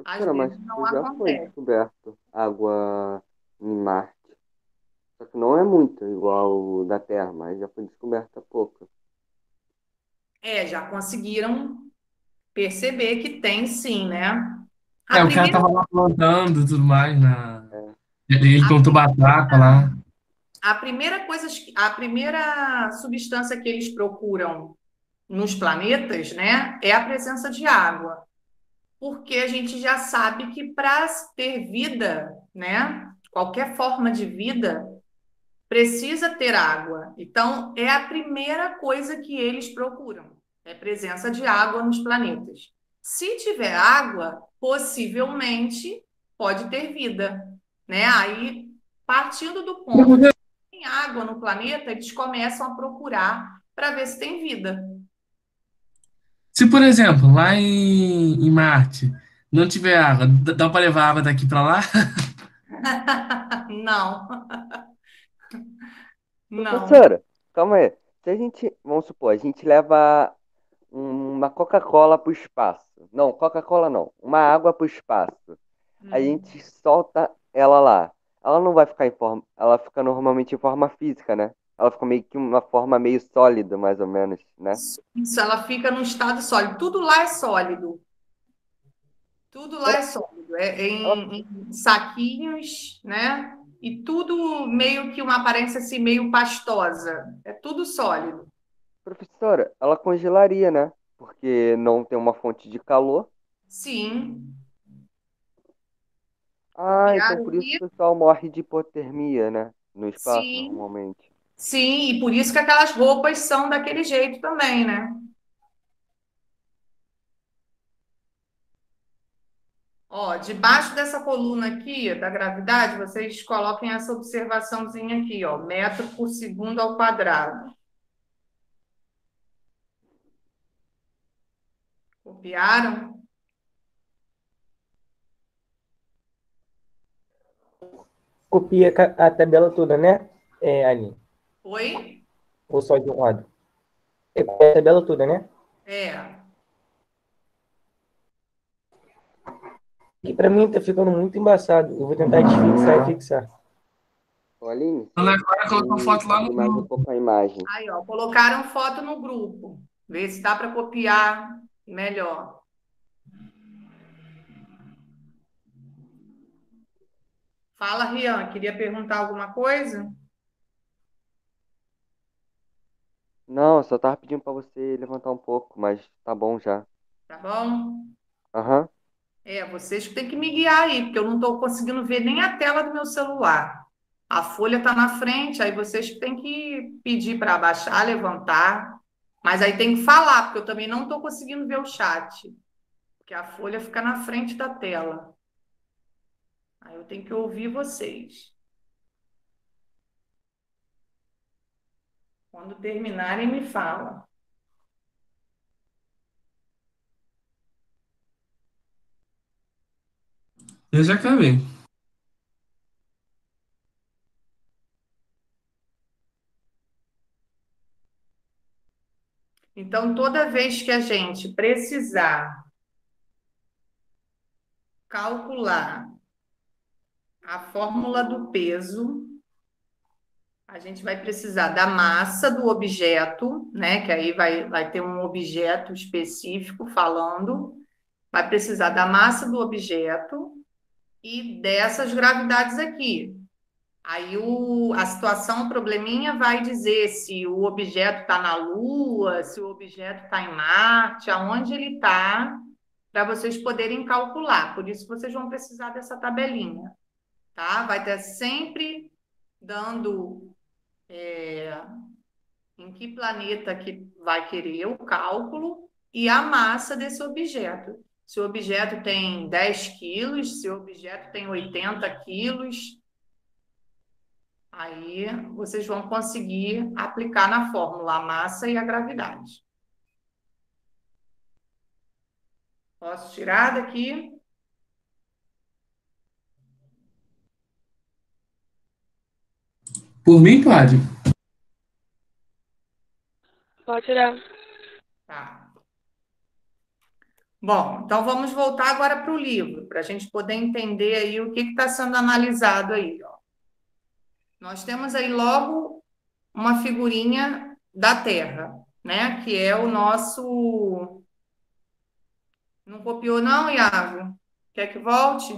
às Professora, mas vezes não já foi acontece. descoberto água em Marte. Só que não é muito igual o da Terra, mas já foi descoberta pouco. Já conseguiram perceber que tem sim, né? O cara tava lá plantando e tudo mais. Ele A plantou batata lá. A primeira substância que eles procuram nos planetas, né, é a presença de água. Porque a gente já sabe que para ter vida, né, qualquer forma de vida, precisa ter água. Então, é a primeira coisa que eles procuram, é a presença de água nos planetas. Se tiver água, possivelmente pode ter vida, né? Aí, partindo do ponto de que tem água no planeta, eles começam a procurar para ver se tem vida. Se, por exemplo, lá em Marte não tiver água, dá para levar água daqui para lá? Não, não. Professora, calma aí. Se a gente, vamos supor, a gente leva uma Coca-Cola para o espaço. Não, Coca-Cola não. Uma água para o espaço. A Hum. gente solta ela lá. Ela não vai ficar em forma. Ela fica normalmente em forma física, né? Ela fica meio que uma forma meio sólida, mais ou menos, né? Isso, ela fica num estado sólido. Tudo lá é sólido. Tudo lá Será é que sólido. É ela, em saquinhos, né? E tudo meio que uma aparência assim, meio pastosa. É tudo sólido. professora, ela congelaria, né? Porque não tem uma fonte de calor. Sim. Ah, então Copiaram por isso aqui? o pessoal morre de hipotermia, né? No espaço, Sim. normalmente. Sim, e por isso que aquelas roupas são daquele jeito também, né? Ó, debaixo dessa coluna aqui, da gravidade, vocês coloquem essa observaçãozinha aqui, ó, metro por segundo ao quadrado. Copiaram? Copia a tabela toda, né, Aline? Oi? Ou só de um lado? É copia a tabela toda, né? É. E para mim tá ficando muito embaçado. Eu vou tentar desfixar e fixar. Ô, Aline, Ana Clara colocou foto lá abre mais um no. pouco a imagem. Aí, ó, colocaram foto no grupo. Vê se dá para copiar melhor. Fala, Rian, queria perguntar alguma coisa? Não, eu só tava pedindo pra você levantar um pouco, mas tá bom já. Tá bom? Aham. É, vocês que têm que me guiar aí, porque eu não estou conseguindo ver nem a tela do meu celular. A folha está na frente, aí vocês que têm que pedir para abaixar, levantar. Mas aí tem que falar, porque eu também não estou conseguindo ver o chat, porque a folha fica na frente da tela. Aí eu tenho que ouvir vocês. Quando terminarem, me fala. Eu já acabei. Então, toda vez que a gente precisar calcular a fórmula do peso, a gente vai precisar da massa do objeto, né? Que aí vai ter um objeto específico falando. Vai precisar da massa do objeto e dessas gravidades aqui. Aí a situação, o probleminha vai dizer se o objeto está na Lua, se o objeto está em Marte, aonde ele está, para vocês poderem calcular. Por isso vocês vão precisar dessa tabelinha, tá? Vai ter sempre dando em que planeta que vai querer o cálculo e a massa desse objeto. Se o objeto tem 10 quilos, se o objeto tem 80 quilos, aí vocês vão conseguir aplicar na fórmula a massa e a gravidade. Posso tirar daqui? Por mim, pode. Pode tirar. Tá. Bom, então vamos voltar agora para o livro, para a gente poder entender aí o que está sendo analisado aí, ó. Nós temos aí logo uma figurinha da Terra, né? Que é o nosso. Não copiou, não, Iago? Quer que volte?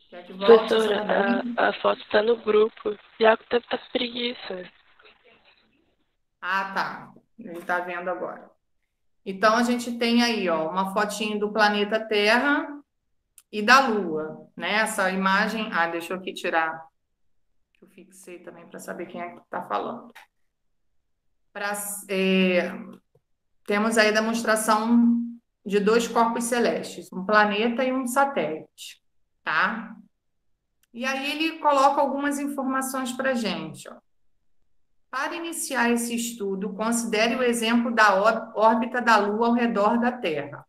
Quer que volte essa Professora, tabelinha? a foto tá no grupo. Iago deve estar com preguiça. Ah, tá. Ele está vendo agora. Então, a gente tem aí, ó, uma fotinho do planeta Terra e da Lua, né? Essa imagem. Ah, deixa eu aqui tirar, que eu fixei também para saber quem é que está falando. Pra, temos aí a demonstração de dois corpos celestes, um planeta e um satélite, tá? E aí ele coloca algumas informações para a gente, ó. Para iniciar esse estudo, considere o exemplo da órbita da Lua ao redor da Terra.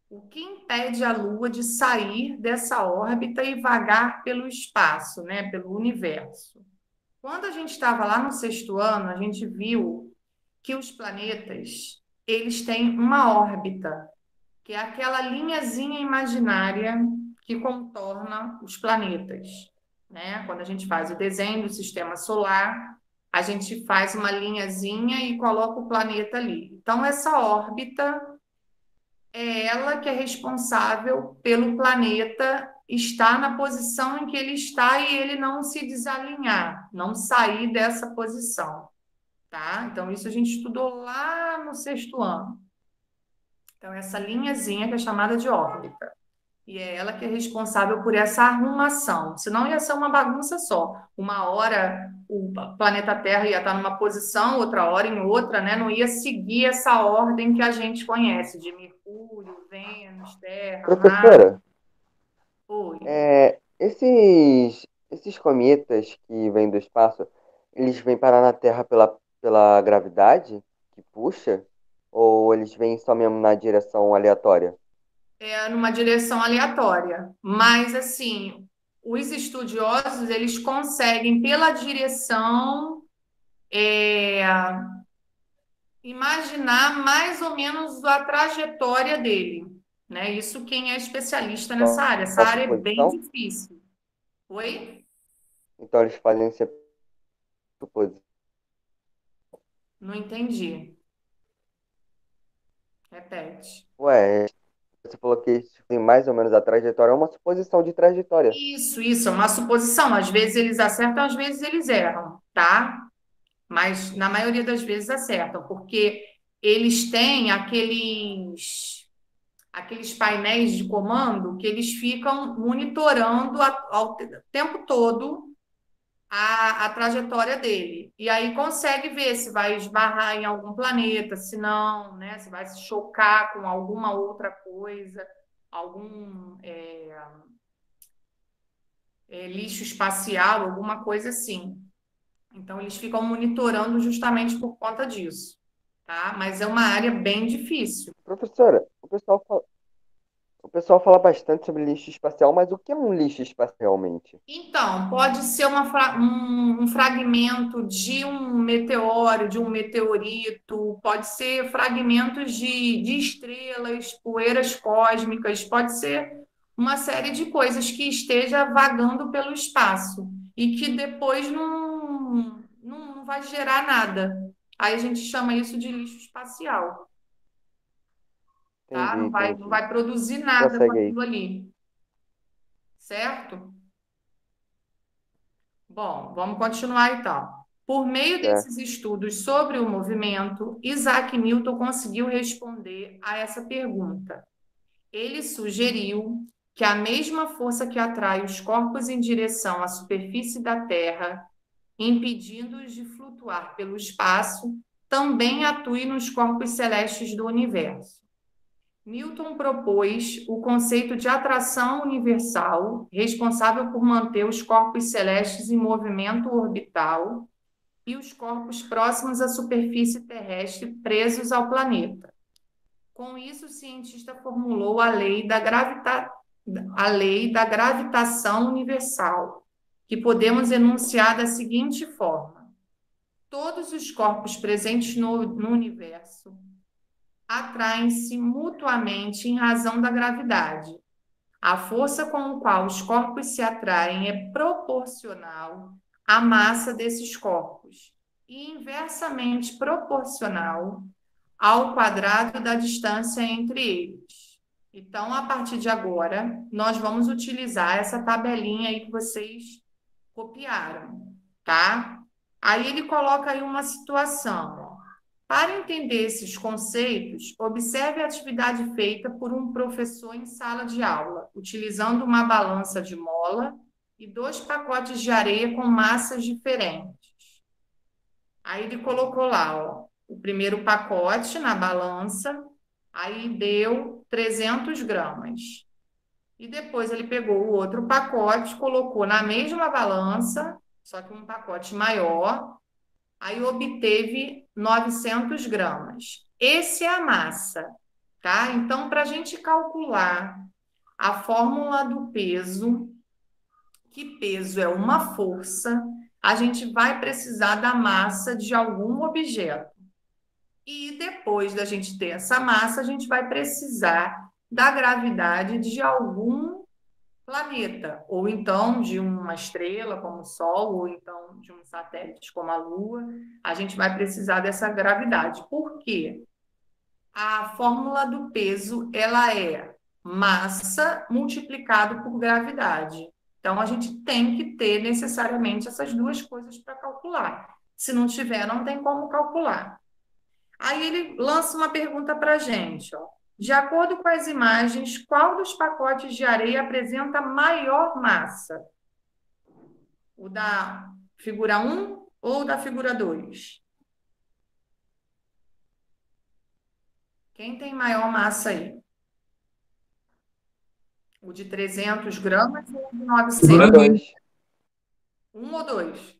O que impede a Lua de sair dessa órbita e vagar pelo espaço, né, pelo universo? Quando a gente estava lá no sexto ano, a gente viu que os planetas, eles têm uma órbita, que é aquela linhazinha imaginária que contorna os planetas, né? Quando a gente faz o desenho do sistema solar, a gente faz uma linhazinha e coloca o planeta ali. Então, essa órbita é ela que é responsável pelo planeta estar na posição em que ele está e ele não se desalinhar, não sair dessa posição, tá? Então, isso a gente estudou lá no sexto ano. Então, essa linhazinha que é chamada de órbita. E é ela que é responsável por essa arrumação. Senão ia ser uma bagunça só. Uma hora o planeta Terra ia estar numa posição, outra hora em outra, né? Não ia seguir essa ordem que a gente conhece, de Mercúrio, Vênus, Terra, Marte. Professora, Oi. esses cometas que vêm do espaço, eles vêm parar na Terra pela gravidade que puxa? Ou eles vêm só mesmo na direção aleatória? É numa direção aleatória. Mas, assim, os estudiosos, eles conseguem, pela direção, imaginar mais ou menos a trajetória dele, né? Isso quem é especialista nessa área. Essa Qual área é bem suposição? difícil. Oi? Então eles fazem essa suposição. Não entendi. Repete. Ué, você falou que isso tem mais ou menos a trajetória, é uma suposição de trajetória. Isso, é uma suposição. Às vezes eles acertam, às vezes eles erram, tá? Mas na maioria das vezes acertam, porque eles têm aqueles painéis de comando que eles ficam monitorando ao tempo todo a trajetória dele. E aí consegue ver se vai esbarrar em algum planeta, se não, né? Se vai se chocar com alguma outra coisa, algum lixo espacial, alguma coisa assim. Então, eles ficam monitorando justamente por conta disso, tá? Mas é uma área bem difícil. Professora, o pessoal fala bastante sobre lixo espacial, mas o que é um lixo espacial realmente? Então, pode ser um fragmento de um meteoro, de um meteorito, pode ser fragmentos de estrelas, poeiras cósmicas, pode ser uma série de coisas que esteja vagando pelo espaço e que depois não vai gerar nada. Aí a gente chama isso de lixo espacial, tá? Não Entendi. vai produzir nada com Prossegue aí. aquilo ali, certo? Bom, vamos continuar então. Por meio desses estudos sobre o movimento, Isaac Newton conseguiu responder a essa pergunta. Ele sugeriu que a mesma força que atrai os corpos em direção à superfície da Terra, impedindo-os de flutuar pelo espaço, também atue nos corpos celestes do universo. Newton propôs o conceito de atração universal, responsável por manter os corpos celestes em movimento orbital e os corpos próximos à superfície terrestre presos ao planeta. Com isso, o cientista formulou a lei da gravitação universal, que podemos enunciar da seguinte forma: todos os corpos presentes no universo atraem-se mutuamente em razão da gravidade. A força com a qual os corpos se atraem é proporcional à massa desses corpos e inversamente proporcional ao quadrado da distância entre eles. Então, a partir de agora, nós vamos utilizar essa tabelinha aí que vocês copiaram, tá? Aí ele coloca aí uma situação, ó. Para entender esses conceitos, observe a atividade feita por um professor em sala de aula, utilizando uma balança de mola e 2 pacotes de areia com massas diferentes. Aí ele colocou lá, ó, o primeiro pacote na balança, aí deu 300 gramas. E depois ele pegou o outro pacote, colocou na mesma balança, só que um pacote maior, aí obteve 900 gramas. Esse é a massa, tá? Então, para a gente calcular a fórmula do peso, que peso é uma força, a gente vai precisar da massa de algum objeto. E depois da gente ter essa massa, a gente vai precisar da gravidade de algum planeta, ou então de uma estrela como o Sol, ou então de um satélite como a Lua. A gente vai precisar dessa gravidade. Por quê? A fórmula do peso, ela é massa multiplicado por gravidade. Então, a gente tem que ter necessariamente essas duas coisas para calcular. Se não tiver, não tem como calcular. Aí ele lança uma pergunta para a gente, ó. De acordo com as imagens, qual dos pacotes de areia apresenta maior massa? O da figura 1 ou da figura 2? Quem tem maior massa aí? O de 300 gramas ou o de 900? Figura 2. 1 ou 2?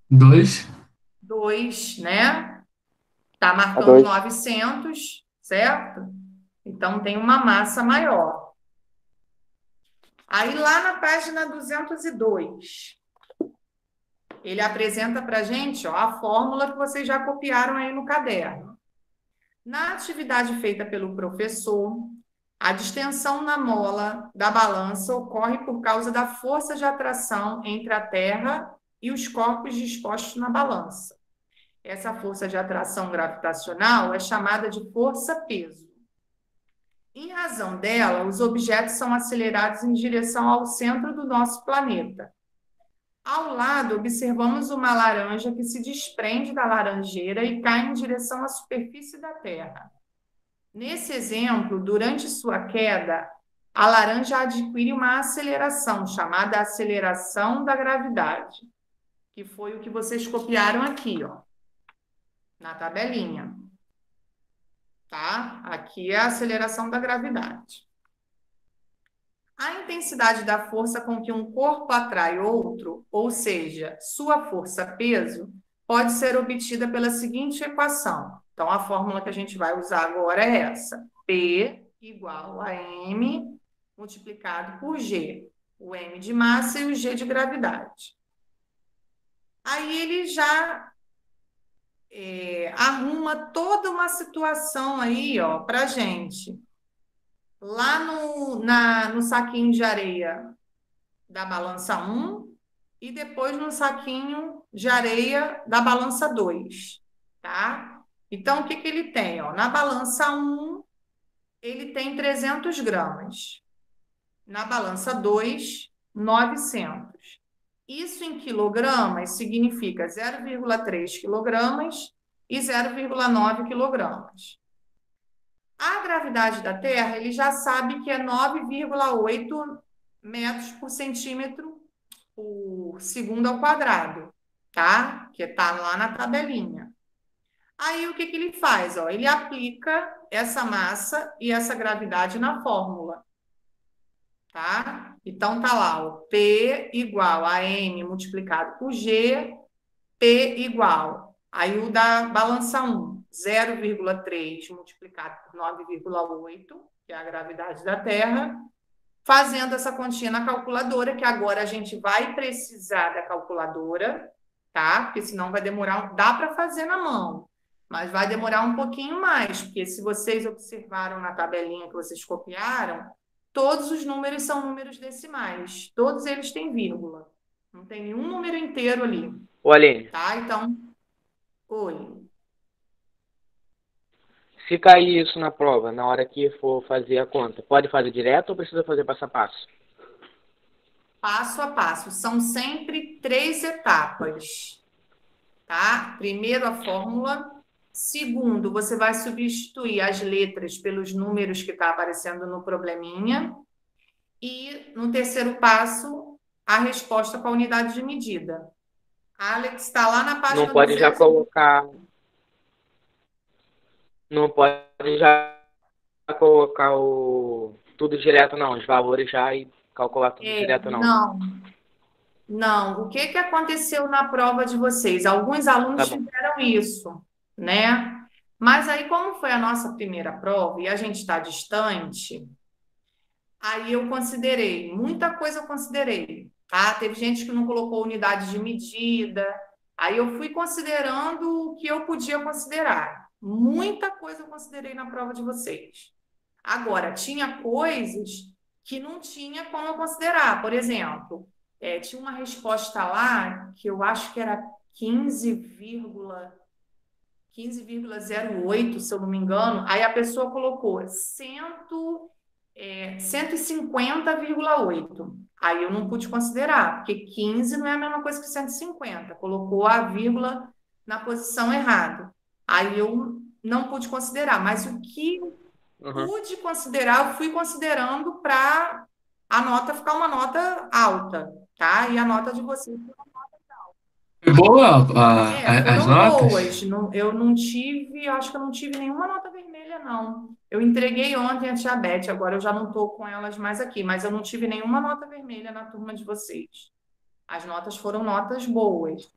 2. 2, né? Tá A marcando 2. 900, certo? Então tem uma massa maior. Aí lá na página 202, ele apresenta para a gente, ó, a fórmula que vocês já copiaram aí no caderno. Na atividade feita pelo professor, a distensão na mola da balança ocorre por causa da força de atração entre a Terra e os corpos dispostos na balança. Essa força de atração gravitacional é chamada de força-peso. Em razão dela, os objetos são acelerados em direção ao centro do nosso planeta. Ao lado, observamos uma laranja que se desprende da laranjeira e cai em direção à superfície da Terra. Nesse exemplo, durante sua queda, a laranja adquire uma aceleração, chamada aceleração da gravidade, que foi o que vocês copiaram aqui, ó, na tabelinha. Tá? Aqui é a aceleração da gravidade. A intensidade da força com que um corpo atrai outro, ou seja, sua força-peso, pode ser obtida pela seguinte equação. Então, a fórmula que a gente vai usar agora é essa. P igual a M multiplicado por G. O M de massa e o G de gravidade. Aí ele já arruma toda uma situação aí, ó, para gente. Lá no saquinho de areia da balança 1 e depois no saquinho de areia da balança 2, tá? Então, o que que ele tem? Ó? Na balança 1, ele tem 300 gramas. Na balança 2, 900. Isso em quilogramas significa 0,3 quilogramas e 0,9 quilogramas. A gravidade da Terra, ele já sabe que é 9,8 metros por centímetro por segundo ao quadrado, tá? Que tá lá na tabelinha. Aí, o que que ele faz? Ó, ele aplica essa massa e essa gravidade na fórmula, tá? Então, tá lá, o P igual a M multiplicado por G, P igual. Aí, o da balança 1, 0,3 multiplicado por 9,8, que é a gravidade da Terra, fazendo essa continha na calculadora, que agora a gente vai precisar da calculadora, tá? Porque senão vai demorar, dá para fazer na mão, mas vai demorar um pouquinho mais, porque se vocês observaram na tabelinha que vocês copiaram, todos os números são números decimais, todos eles têm vírgula, não tem nenhum número inteiro ali. Ô, Aline, Tá? Então, oi. se cair isso na prova, na hora que for fazer a conta, pode fazer direto ou precisa fazer passo a passo? Passo a passo. São sempre 3 etapas, tá? Primeiro, a fórmula. Segundo, você vai substituir as letras pelos números que está aparecendo no probleminha. E, no terceiro passo, a resposta com a unidade de medida. Alex, está lá na Não página pode já 200. colocar. Não pode já colocar tudo direto, não. Os valores já e calcular tudo direto, não. Não, não. O que que aconteceu na prova de vocês? Alguns alunos Tá bom. fizeram isso, né? Mas aí, como foi a nossa primeira prova e a gente está distante, aí eu considerei, muita coisa eu considerei, tá? Teve gente que não colocou unidade de medida, aí eu fui considerando o que eu podia considerar. Muita coisa eu considerei na prova de vocês. Agora, tinha coisas que não tinha como eu considerar. Por exemplo, tinha uma resposta lá que eu acho que era 15,08, se eu não me engano. Aí a pessoa colocou 150,8. Aí eu não pude considerar, porque 15 não é a mesma coisa que 150. Colocou a vírgula na posição errada. Aí eu não pude considerar. Mas o que Uhum. pude considerar, eu fui considerando para a nota ficar uma nota alta, tá? E a nota de vocês Foi boa as foram notas? boas. Eu não tive, eu acho que eu não tive nenhuma nota vermelha, não. Eu entreguei ontem a tia Beth, agora eu já não estou com elas mais aqui, mas eu não tive nenhuma nota vermelha na turma de vocês. As notas foram notas boas.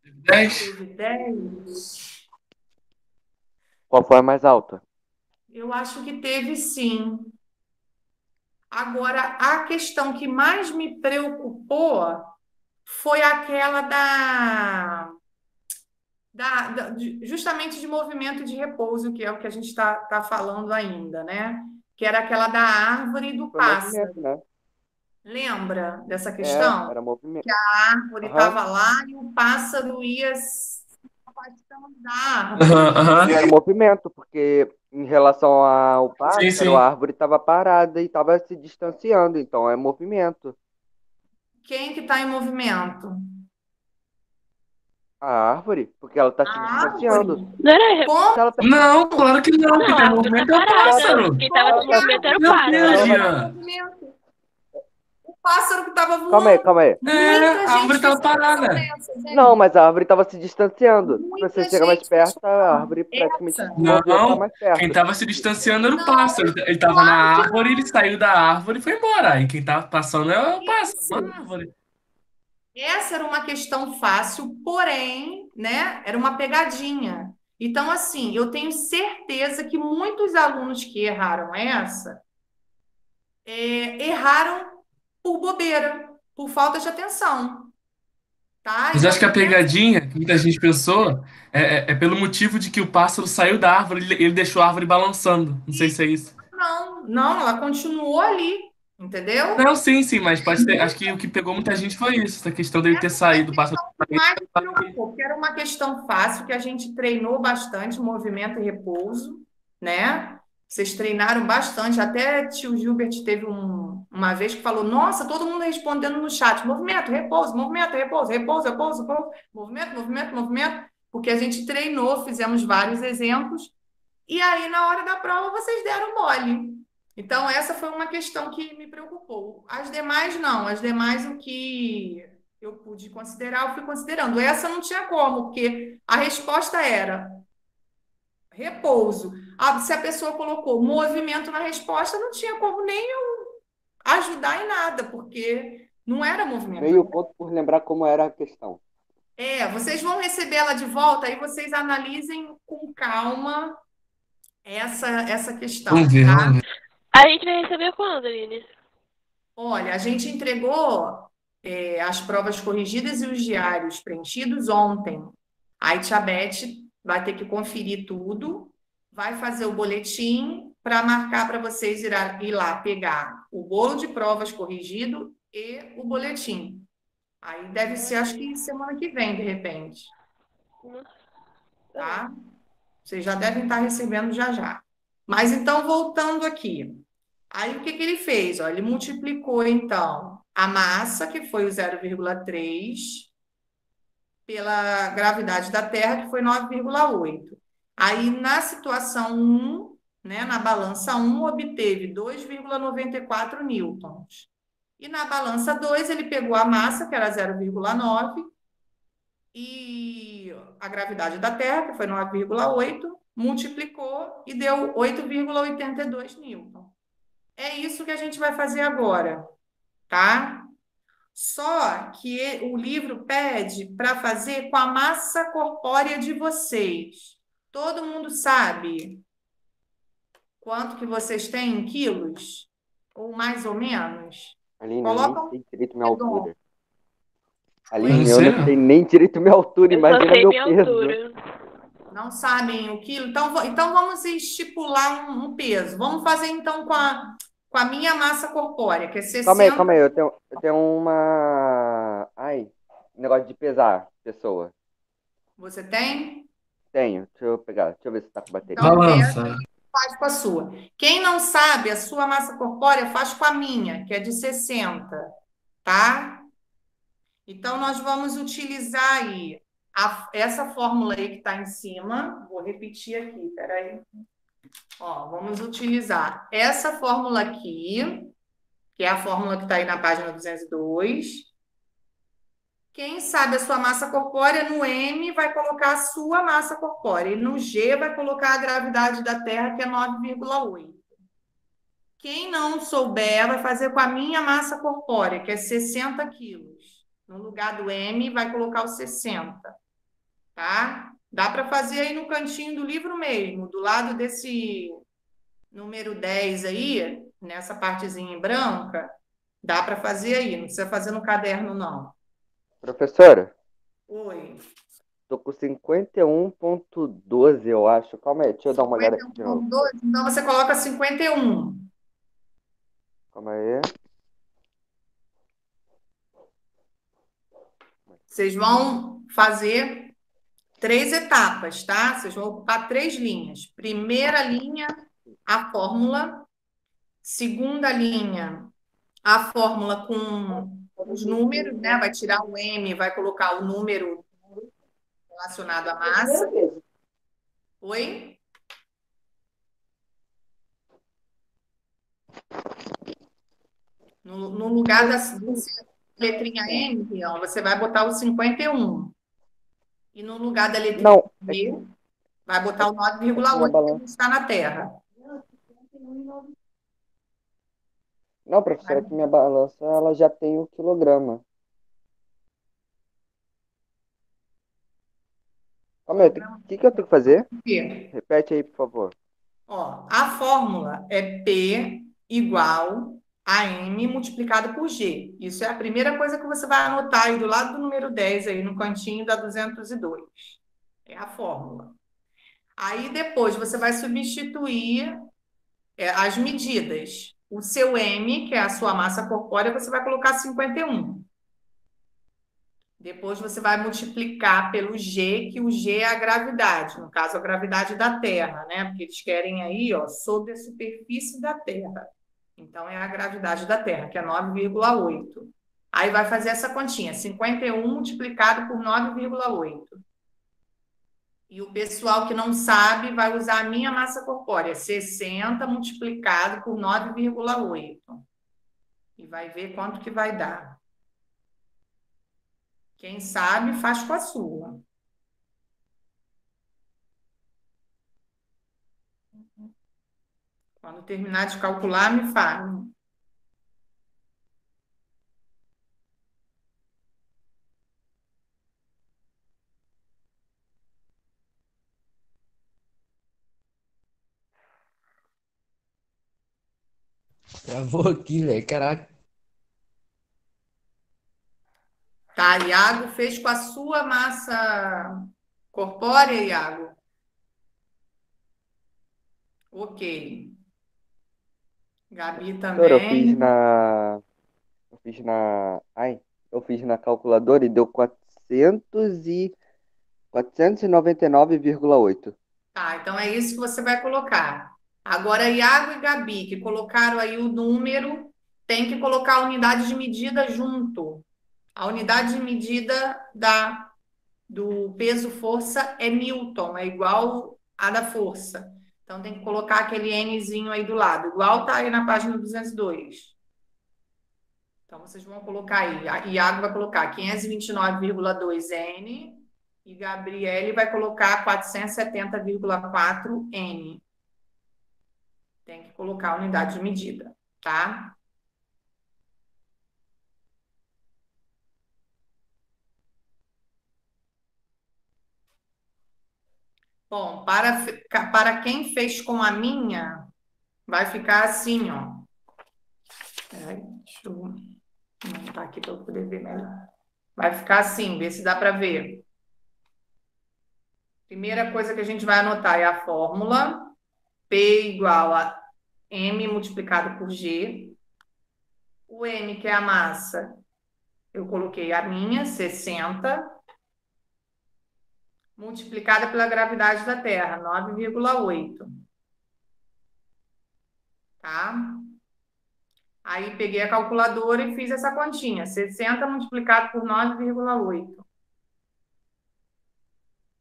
10? Teve 10? Qual foi a mais alta? Eu acho que teve sim. Agora, a questão que mais me preocupou foi aquela justamente de movimento de repouso, que é o que a gente está falando ainda, né? Que era aquela da árvore e do Foi pássaro. movimento, né? Lembra dessa questão? Era movimento. A árvore Aham. estava lá e o pássaro ia se afastando da árvore. Aham. E era movimento, porque em relação ao Sim, pássaro, sim. a árvore estava parada e estava se distanciando, então é movimento. Quem que está em movimento? A árvore, porque ela está se A distanciando. árvore. Não era. Com Se ela tá- Não, claro que não. Quem Não, tá a em árvore tá movimento é o parada. pássaro. Quem tava em movimento era o Meu pássaro. Deus, Ela Jean. movimento. O pássaro que estava Calma aí, voando. calma aí. Muita A árvore gente tava fez questão parada. dessa, gente. Não, mas a árvore estava se distanciando. Se Muita você chega mais gente fez perto, a árvore praticamente essa. se moveu para Não, mais quem perto. tava se distanciando era o Não, pássaro. Ele tava claro na que árvore, ele saiu da árvore e foi embora. E quem tava passando é o pássaro, isso. não a árvore. Essa era uma questão fácil, porém, né, era uma pegadinha. Então, assim, eu tenho certeza que muitos alunos que erraram essa, erraram por bobeira, por falta de atenção, tá? Mas eu acho que a Então, pegadinha que muita gente pensou é pelo motivo de que o pássaro saiu da árvore, ele deixou a árvore balançando. Não sei se é isso. não, ela continuou ali, entendeu? Não, sim, mas pode ter. Acho que o que pegou muita gente foi isso, essa questão dele ter saído, o pássaro ter saído. Mais me preocupou, porque era uma questão fácil, que a gente treinou bastante, movimento e repouso, né? Vocês treinaram bastante, até tio Gilbert teve uma vez que falou, nossa, todo mundo respondendo no chat, movimento, repouso, repouso, movimento, porque a gente treinou, fizemos vários exemplos, e aí na hora da prova vocês deram mole. Então essa foi uma questão que me preocupou. As demais não, as demais o que eu pude considerar, eu fui considerando. Essa não tinha como, porque a resposta era repouso. Se a pessoa colocou movimento na resposta, não tinha como nem eu ajudar em nada, porque não era movimento. Meio ponto por lembrar como era a questão. Vocês vão receber ela de volta, aí vocês analisem com calma essa questão, Vamos ver, tá? vamos ver. A gente vai receber quando, Aline? Olha, a gente entregou as provas corrigidas e os diários preenchidos ontem. Aí tia Beth vai ter que conferir tudo, vai fazer o boletim para marcar para vocês ir lá pegar o bolo de provas corrigido e o boletim. Aí deve ser, acho que semana que vem, de repente, tá? Vocês já devem estar recebendo já. Mas então, voltando aqui. Aí o que ele fez? Ele multiplicou, então, a massa, que foi o 0,3, pela gravidade da Terra, que foi 9,8. Aí, na situação 1, né, na balança 1, obteve 2,94 newtons. E na balança 2, ele pegou a massa, que era 0,9, e a gravidade da Terra, que foi 9,8, multiplicou e deu 8,82 newton. É isso que a gente vai fazer agora, tá? Só que o livro pede para fazer com a massa corpórea de vocês. Todo mundo sabe quanto que vocês têm em quilos? Ou mais ou menos? Aline, eu Coloca nem um sei direito minha redondo. altura. Eu Aline, não eu sei, não não. sei nem direito minha altura, Eu só imagina sei meu minha peso. altura. Não sabem o quilo? Então vamos estipular um peso. Vamos fazer então com a minha massa corpórea, que é Calma aí, 60. eu tenho uma. Ai, negócio de pesar pessoa. Você tem? Tenho, deixa eu pegar, deixa eu ver se tá com bateria. Então pesa Balança. e faz com a sua. Quem não sabe, a sua massa corpórea faz com a minha, que é de 60, tá? Então nós vamos utilizar aí essa fórmula aí que está em cima. Vou repetir aqui, peraí. Ó, vamos utilizar essa fórmula aqui, que é a fórmula que está aí na página 202. Quem sabe a sua massa corpórea, no M vai colocar a sua massa corpórea, e no G vai colocar a gravidade da Terra, que é 9,8. Quem não souber, vai fazer com a minha massa corpórea, que é 60 quilos. No lugar do M, vai colocar o 60, tá? Dá para fazer aí no cantinho do livro mesmo, do lado desse número 10 aí, nessa partezinha em branca, dá para fazer aí, não precisa fazer no caderno, não. Professora, Oi. tô com 51,12, eu acho. Calma aí, deixa eu dar uma olhada aqui de novo. 51,2, então você coloca 51. Calma aí. Vocês vão fazer 3 etapas, tá? Vocês vão ocupar 3 linhas. Primeira linha, a fórmula. Segunda linha, a fórmula com os números, né? Vai tirar o M, vai colocar o número relacionado à massa. Oi? No lugar da letrinha M, ó, você vai botar o 51. E no lugar da letrinha Não, B, vai botar o é que minha 9,8 que está na Terra. Não, professora, é que minha balança ela já tem o quilograma. Calma aí, o que eu tenho que fazer? P. Repete aí, por favor. Ó, a fórmula é P igual a M multiplicado por G. Isso é a primeira coisa que você vai anotar aí do lado do número 10, aí no cantinho da 202. É a fórmula. Aí depois você vai substituir as medidas. O seu M, que é a sua massa corpórea, você vai colocar 51. Depois você vai multiplicar pelo G, que o G é a gravidade, no caso, a gravidade da Terra, né? Porque eles querem aí, ó, sobre a superfície da Terra. Então, é a gravidade da Terra, que é 9,8. Aí vai fazer essa continha, 51 multiplicado por 9,8. E o pessoal que não sabe vai usar a minha massa corpórea, 60 multiplicado por 9,8. E vai ver quanto que vai dar. Quem sabe, faz com a sua. Quando terminar de calcular, me fale. Travou aqui, velho. Caraca. Tá, Iago fez com a sua massa corpórea, Iago? Ok. Gabi Professora, também. eu fiz na calculadora e deu 499,8. Tá, então é isso que você vai colocar. Agora, Iago e Gabi, que colocaram aí o número, tem que colocar a unidade de medida junto. A unidade de medida do peso-força é Newton, é igual a da força. Então, tem que colocar aquele Nzinho aí do lado, igual tá aí na página 202. Então, vocês vão colocar aí. A Iago vai colocar 529,2 N e Gabriele vai colocar 470,4 N. Tem que colocar a unidade de medida, tá? Bom, para quem fez com a minha, vai ficar assim, ó. Peraí, deixa eu montar aqui para eu poder ver melhor. Vai ficar assim, vê se dá para ver. Primeira coisa que a gente vai anotar é a fórmula. P igual a M multiplicado por G. O M, que é a massa, eu coloquei a minha, 60, multiplicada pela gravidade da Terra, 9,8. Tá? Aí peguei a calculadora e fiz essa continha, 60 multiplicado por 9,8.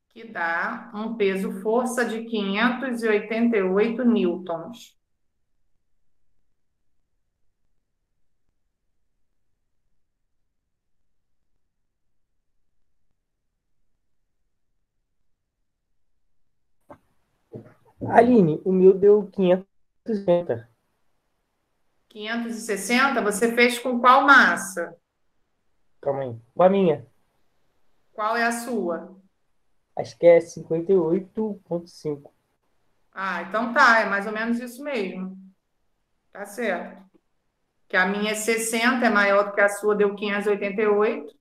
Que dá um peso força de 588 newtons. Aline, o meu deu 560. 560, você fez com qual massa? Calma aí. A minha. Qual é a sua? Acho que é 58,5. Ah, então tá, é mais ou menos isso mesmo. Tá certo. Que a minha é 60, é maior do que a sua, deu 588.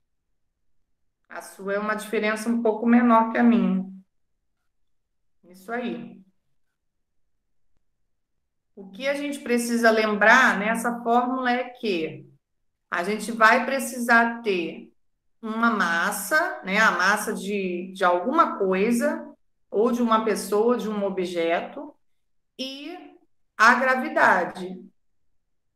A sua é uma diferença um pouco menor que a minha. Isso aí. O que a gente precisa lembrar nessa fórmula é que a gente vai precisar ter uma massa, né? A massa de alguma coisa, ou de uma pessoa, de um objeto, e a gravidade.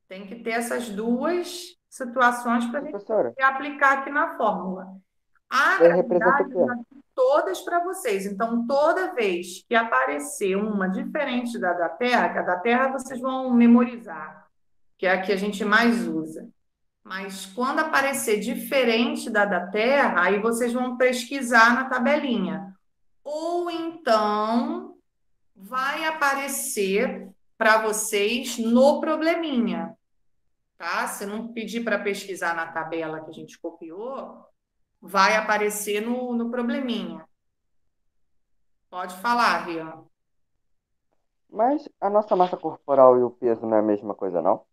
Tem que ter essas duas situações para a gente Professora, aplicar aqui na fórmula. A representa o gravidade eu quê? já dei todas para vocês. Então, toda vez que aparecer uma diferente da Terra, que a da Terra vocês vão memorizar, que é a que a gente mais usa. Mas quando aparecer diferente da Terra, aí vocês vão pesquisar na tabelinha. Ou então vai aparecer para vocês no probleminha, tá? Se não pedir para pesquisar na tabela que a gente copiou, vai aparecer no probleminha. Pode falar, Rian. Mas a nossa massa corporal e o peso não é a mesma coisa, não?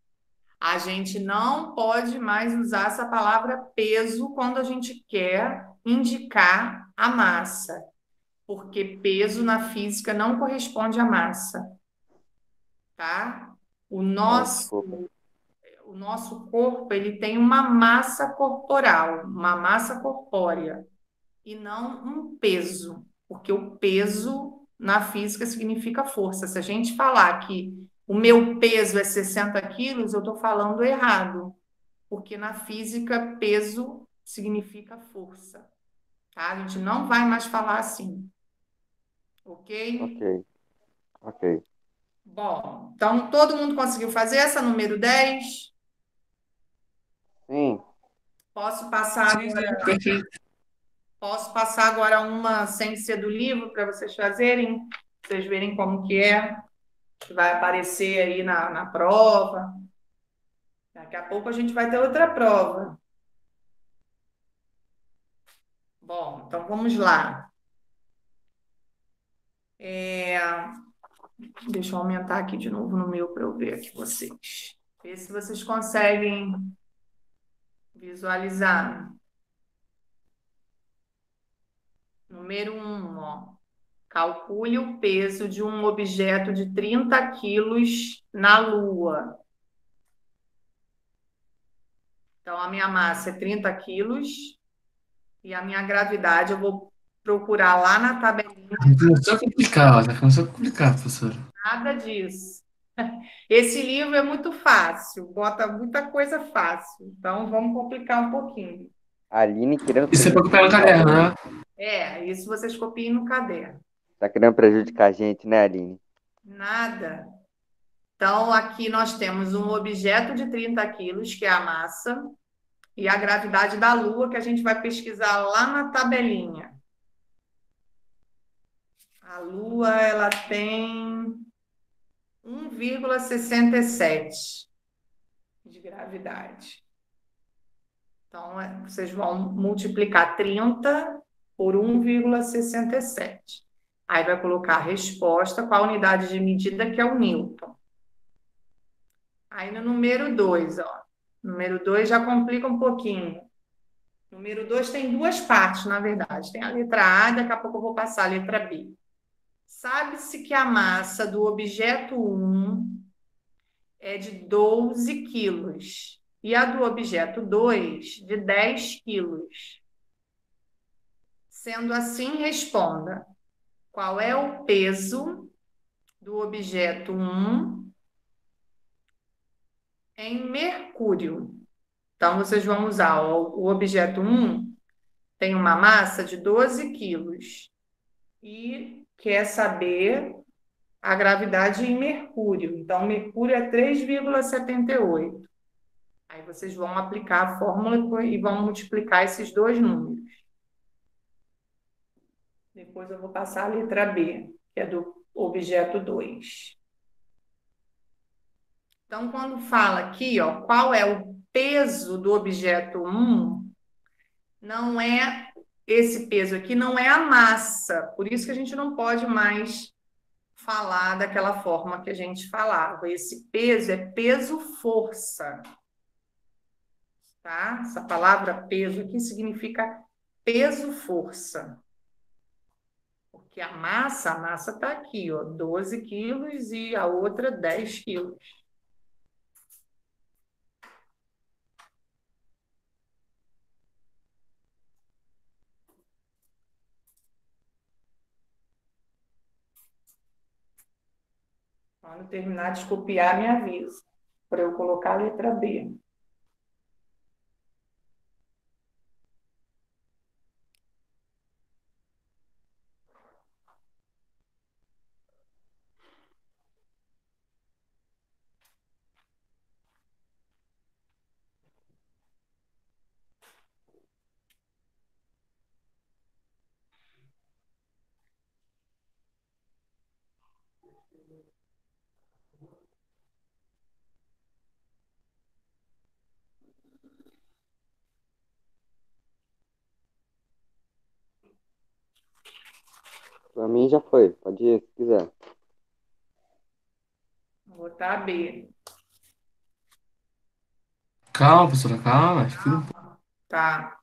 A gente não pode mais usar essa palavra peso quando a gente quer indicar a massa, porque peso na física não corresponde à massa, tá? O Desculpa. nosso corpo, ele tem uma massa corporal, uma massa corpórea, e não um peso, porque o peso na física significa força. Se a gente falar que o meu peso é 60 quilos, eu estou falando errado, porque na física peso significa força, tá? A gente não vai mais falar assim, ok? Ok. Bom, então todo mundo conseguiu fazer essa número 10? Sim. Posso passar Sim, agora, sim, perfeito. posso passar agora uma sem ser do livro para vocês fazerem, pra vocês verem como que é, que vai aparecer aí na prova. Daqui a pouco a gente vai ter outra prova. Bom, então vamos lá. Deixa eu aumentar aqui de novo no meu para eu ver aqui vocês. Ver se vocês conseguem visualizar. Número 1, ó. Calcule o peso de um objeto de 30 quilos na Lua. Então, a minha massa é 30 quilos e a minha gravidade eu vou procurar lá na tabelinha. Começou a complicar, ó, já começou a complicar, professora. Nada disso. Esse livro é muito fácil, bota muita coisa fácil. Então, vamos complicar um pouquinho. A Aline querendo Isso é para copiar no prejudicar. caderno, né? Isso vocês copiem no caderno. Tá querendo prejudicar a gente, né, Aline? Nada. Então, aqui nós temos um objeto de 30 quilos, que é a massa, e a gravidade da Lua, que a gente vai pesquisar lá na tabelinha. A Lua, ela tem 1,67 de gravidade. Então, vocês vão multiplicar 30 por 1,67. Aí vai colocar a resposta com a unidade de medida, que é o Newton. Aí no número 2, ó. Número 2 já complica um pouquinho. Número 2 tem duas partes, na verdade. Tem a letra A, daqui a pouco eu vou passar a letra B. Sabe-se que a massa do objeto 1 é de 12 quilos e a do objeto 2 de 10 quilos. Sendo assim, responda: qual é o peso do objeto 1 em mercúrio? Então, vocês vão usar o objeto 1 tem uma massa de 12 quilos e quer saber a gravidade em mercúrio. Então, mercúrio é 3,78. Aí vocês vão aplicar a fórmula e vão multiplicar esses dois números. Depois eu vou passar a letra B, que é do objeto 2. Então, quando fala aqui, ó, qual é o peso do objeto 1, não é esse peso aqui, não é a massa. Por isso que a gente não pode mais falar daquela forma que a gente falava. Esse peso é peso-força. Tá? Essa palavra peso aqui significa peso-força. Porque a massa está aqui, ó, 12 quilos e a outra 10 quilos. Quando terminar de copiar, me avisa, para eu colocar a letra B. Pra mim já foi. Pode ir, se quiser. Vou botar B. Calma, professora, calma. Respira um pouco. Tá.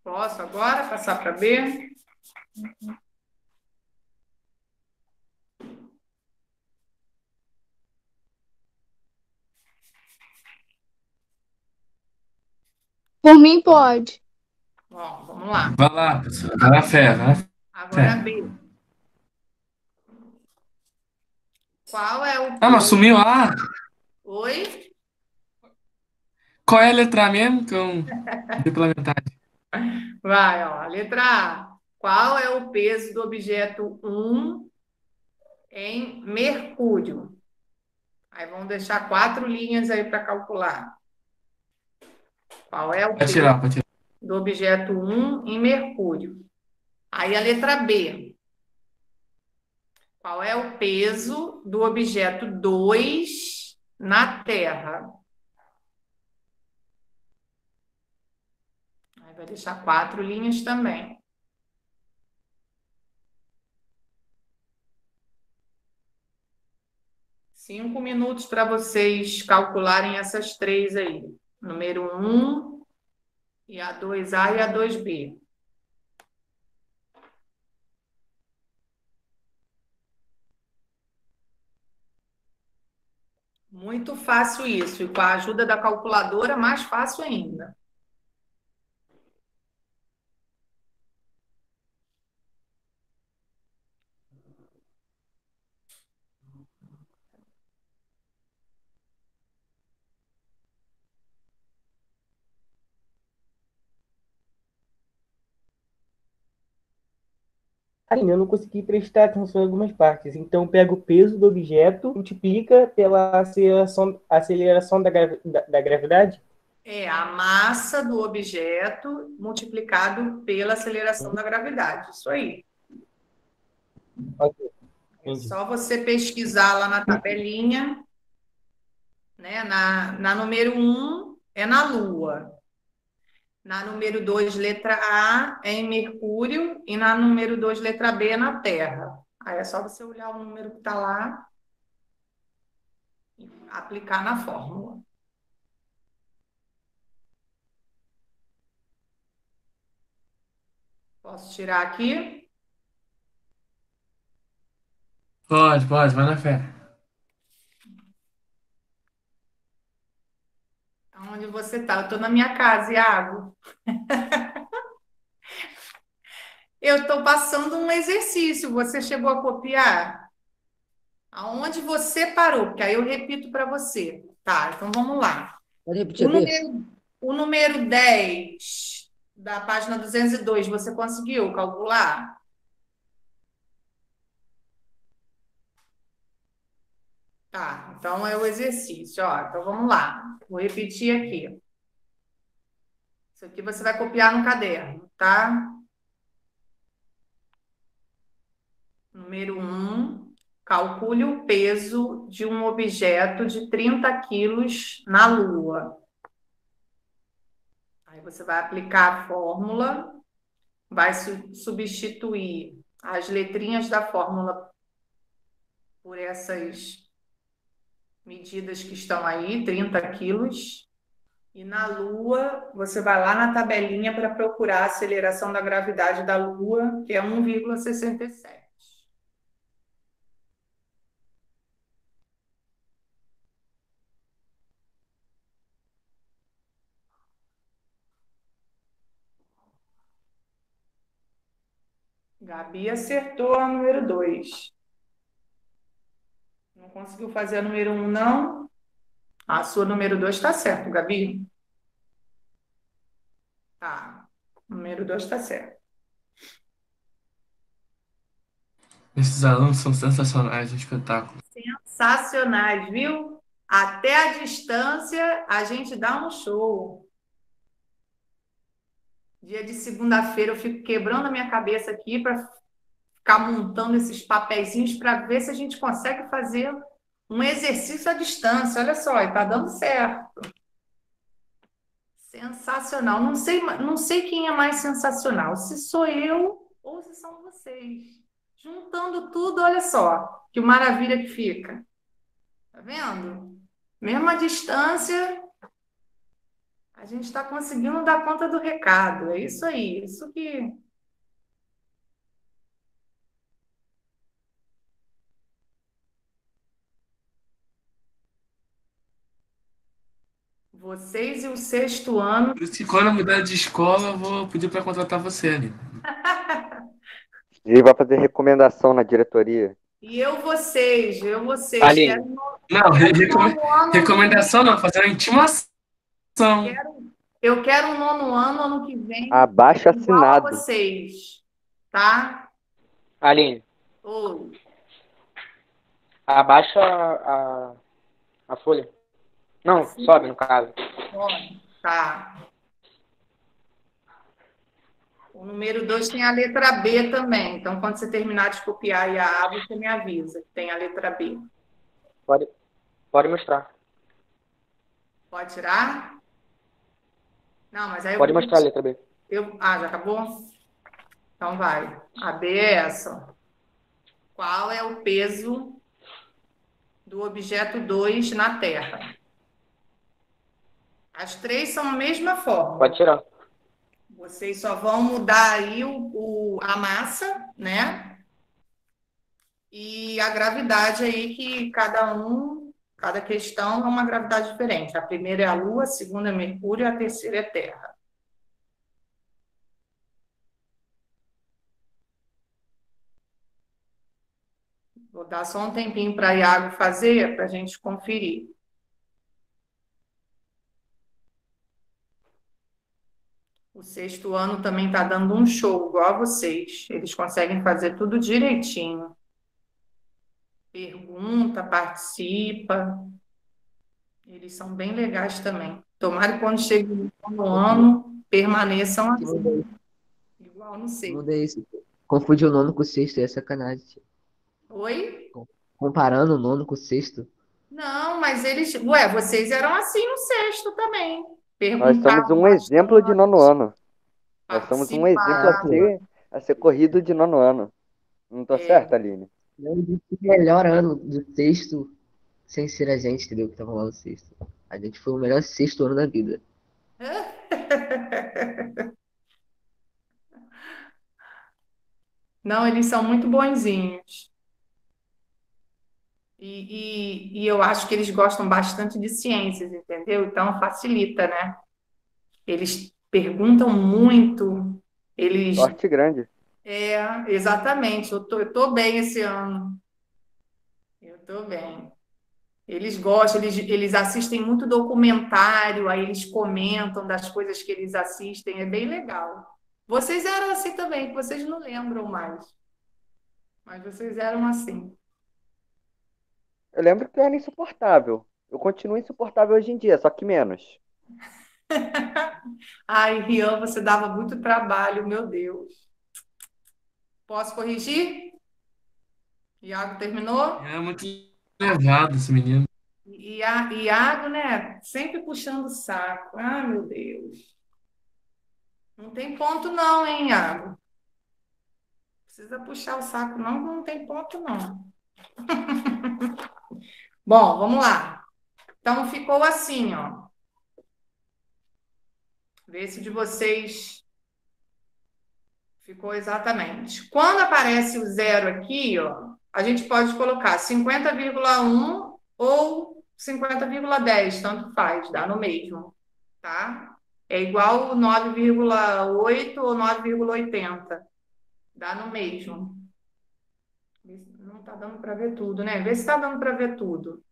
Posso agora passar para B? Por mim, pode. Bom, vamos lá. Vai lá, professora. Vai na fé, vai na fé. Agora B. Qual é o Ah, mas peso? sumiu A. Oi? Qual é a letra mesmo que eu dei pela metade? Vai, ó. Letra A. Qual é o peso do objeto 1 em mercúrio? Aí vamos deixar 4 linhas aí para calcular. Qual é o Pode peso tirar, pode tirar. do objeto 1 em mercúrio? Aí a letra B. Qual é o peso do objeto 2 na Terra? Aí Aí vai deixar 4 linhas também. Cinco minutos para vocês calcularem essas três aí. Número 1, e a 2A e a 2B. Muito fácil isso. E com a ajuda da calculadora, mais fácil ainda. Aline, eu não consegui prestar atenção em algumas partes. Então, pega o peso do objeto, multiplica pela aceleração da gravidade. É a massa do objeto multiplicado pela aceleração da gravidade. Isso aí. Ok, É entendi. só você pesquisar lá na tabelinha, né? Na número 1 é na Lua. Na número 2, letra A, é em Mercúrio. E na número 2, letra B, é na Terra. Aí é só você olhar o número que está lá e aplicar na fórmula. Posso tirar aqui? Pode, vai na fé. Onde você está? Eu estou na minha casa, Iago. Eu estou passando um exercício. Você chegou a copiar? Aonde você parou? Porque aí eu repito para você. Tá, então vamos lá. Pode repetir, B? O número 10 da página 202, você conseguiu calcular? Tá, então é o exercício. Ó, então vamos lá. Vou repetir aqui. Isso aqui você vai copiar no caderno, tá? Número 1, calcule o peso de um objeto de 30 quilos na Lua. Aí você vai aplicar a fórmula, vai substituir as letrinhas da fórmula por essas medidas que estão aí, 30 quilos. E na Lua, você vai lá na tabelinha para procurar a aceleração da gravidade da Lua, que é 1,67. Gabi acertou a número 2. Não conseguiu fazer a número 1, não? A sua número 2 está certo, Gabi. Tá. Número 2 está certo. Esses alunos são sensacionais, um espetáculo. Sensacionais, viu? Até a distância, a gente dá um show. Dia de segunda-feira eu fico quebrando a minha cabeça aqui para ficar montando esses papeizinhos para ver se a gente consegue fazer um exercício à distância. Olha só, está dando certo. Sensacional. Não sei quem é mais sensacional, se sou eu ou se são vocês. Juntando tudo, olha só, que maravilha que fica. Tá vendo? Mesmo à distância, a gente está conseguindo dar conta do recado. É isso aí, isso que... Vocês e o sexto ano. Por isso que quando eu mudar de escola, eu vou pedir para contratar você ali. Ele vai fazer recomendação na diretoria. E vocês. Aline. Não, recomendação não, fazer uma intimação. Eu quero um nono ano que vem. Abaixo igual a assinado. vocês, tá? Aline, Oi. abaixa a folha. Não, sobe no caso. Tá. O número 2 tem a letra B também. Então, quando você terminar de copiar aí a A, você me avisa que tem a letra B. Pode mostrar. Pode tirar? Não, mas aí Pode mostrar a letra B. Já acabou? Então vai. A B é essa. Qual é o peso do objeto 2 na Terra? As três são a mesma forma. Pode tirar. Vocês só vão mudar aí a massa, né? E a gravidade aí que cada questão é uma gravidade diferente. A primeira é a Lua, a segunda é Mercúrio e a terceira é Terra. Vou dar só um tempinho para a Iago fazer, para a gente conferir. O sexto ano também está dando um show, igual a vocês. Eles conseguem fazer tudo direitinho. Pergunta, participa. Eles são bem legais também. Tomara que quando chegue no ano, permaneçam assim. Igual no sexto. Muda isso. Confunde o nono com o sexto, é sacanagem. Oi? Comparando o nono com o sexto. Não, mas eles... Ué, vocês eram assim no sexto também. Nós somos um exemplo de nono ano. Nós somos um exemplo a ser corrido de nono ano. Não tô certo, Aline? Eu disse o melhor ano do sexto, sem ser a gente, entendeu? Que tava lá no sexto. A gente foi o melhor sexto ano da vida. Não, eles são muito bonzinhos. E eu acho que eles gostam bastante de ciências, entendeu? Então facilita, né? Eles perguntam muito, eles... Sorte grande. Exatamente. Eu tô bem esse ano. Eu tô bem. Eles gostam, eles assistem muito documentário, aí eles comentam das coisas que eles assistem, é bem legal. Vocês eram assim também, que vocês não lembram mais. Mas vocês eram assim. Eu lembro que eu era insuportável. Eu continuo insuportável hoje em dia, só que menos. Ai, Rian, você dava muito trabalho, meu Deus. Posso corrigir? Iago terminou? É muito levado esse menino. Iago, né? Sempre puxando o saco. Ai, meu Deus. Não tem ponto não, hein, Iago? Precisa puxar o saco não, não tem ponto não. Bom, vamos lá. Então ficou assim, ó. Vê se de vocês ficou exatamente. Quando aparece o zero aqui, ó, a gente pode colocar 50,1 ou 50,10, tanto faz, dá no mesmo, tá? É igual 9,8 ou 9,80, dá no mesmo. Não tá dando para ver tudo, né? Vê se tá dando para ver tudo.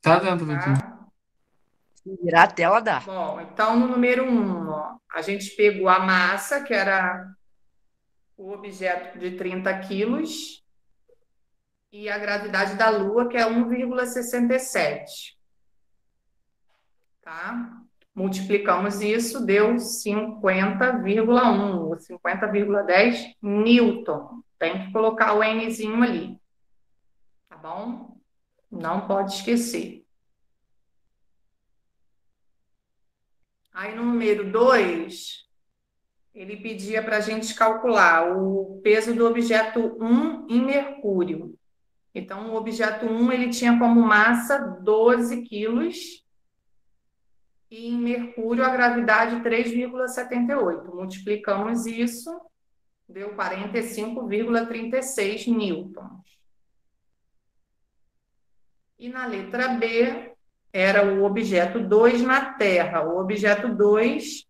Tá dando pra ver tudo. Tá? Se virar a tela, dá. Bom, então no número 1, ó, a gente pegou a massa, que era o objeto de 30 quilos, e a gravidade da Lua, que é 1,67. Tá? Multiplicamos isso, deu 50,1 ou 50,10 Newton. Tem que colocar o Nzinho ali. Tá bom? Não pode esquecer. Aí no número 2, ele pedia para a gente calcular o peso do objeto 1 em Mercúrio. Então, o objeto 1 ele tinha como massa 12 quilos e em Mercúrio a gravidade 3,78. Multiplicamos isso, deu 45,36 newtons. E na letra B era o objeto 2 na Terra. O objeto 2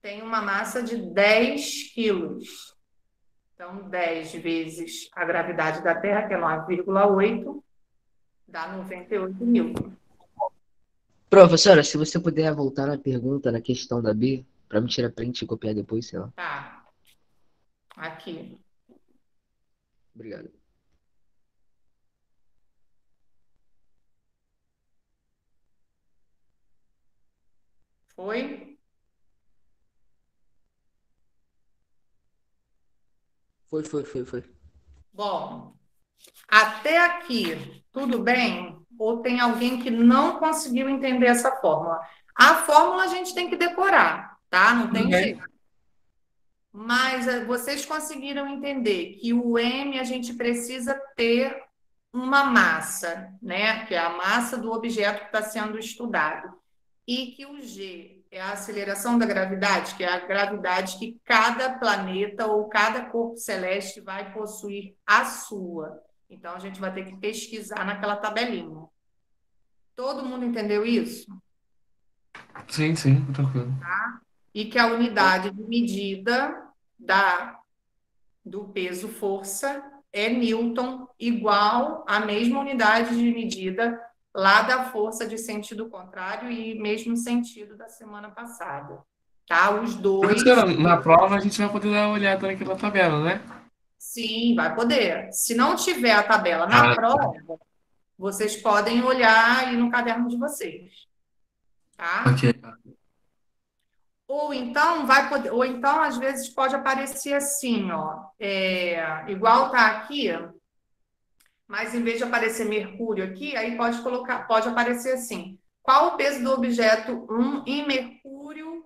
tem uma massa de 10 quilos. Então, 10 vezes a gravidade da Terra, que é 9,8, dá 98 newtons. Professora, se você puder voltar na pergunta, na questão da B, pra me tirar print e copiar depois, sei lá. Tá. Aqui. Obrigado. Foi? Foi. Bom, até aqui, tudo bem? Ou tem alguém que não conseguiu entender essa fórmula? A fórmula a gente tem que decorar, tá? Não tem Tudo bem. jeito. Mas vocês conseguiram entender que o M a gente precisa ter uma massa, né? Que é a massa do objeto que está sendo estudado. E que o G é a aceleração da gravidade, que é a gravidade que cada planeta ou cada corpo celeste vai possuir a sua. Então, a gente vai ter que pesquisar naquela tabelinha. Todo mundo entendeu isso? Sim, sim, tranquilo. E que a unidade de medida do peso força é Newton, igual à mesma unidade de medida lá da força de sentido contrário e mesmo sentido da semana passada. Tá? Os dois, Professora, na prova a gente vai poder dar uma olhada naquela tabela, né? sim, vai poder. Se não tiver a tabela na Ah, prova, vocês podem olhar aí no caderno de vocês. Tá? ok. Ou então vai poder, ou então às vezes pode aparecer assim, ó, igual tá aqui, mas em vez de aparecer Mercúrio aqui, aí pode aparecer assim: qual o peso do objeto 1 em Mercúrio,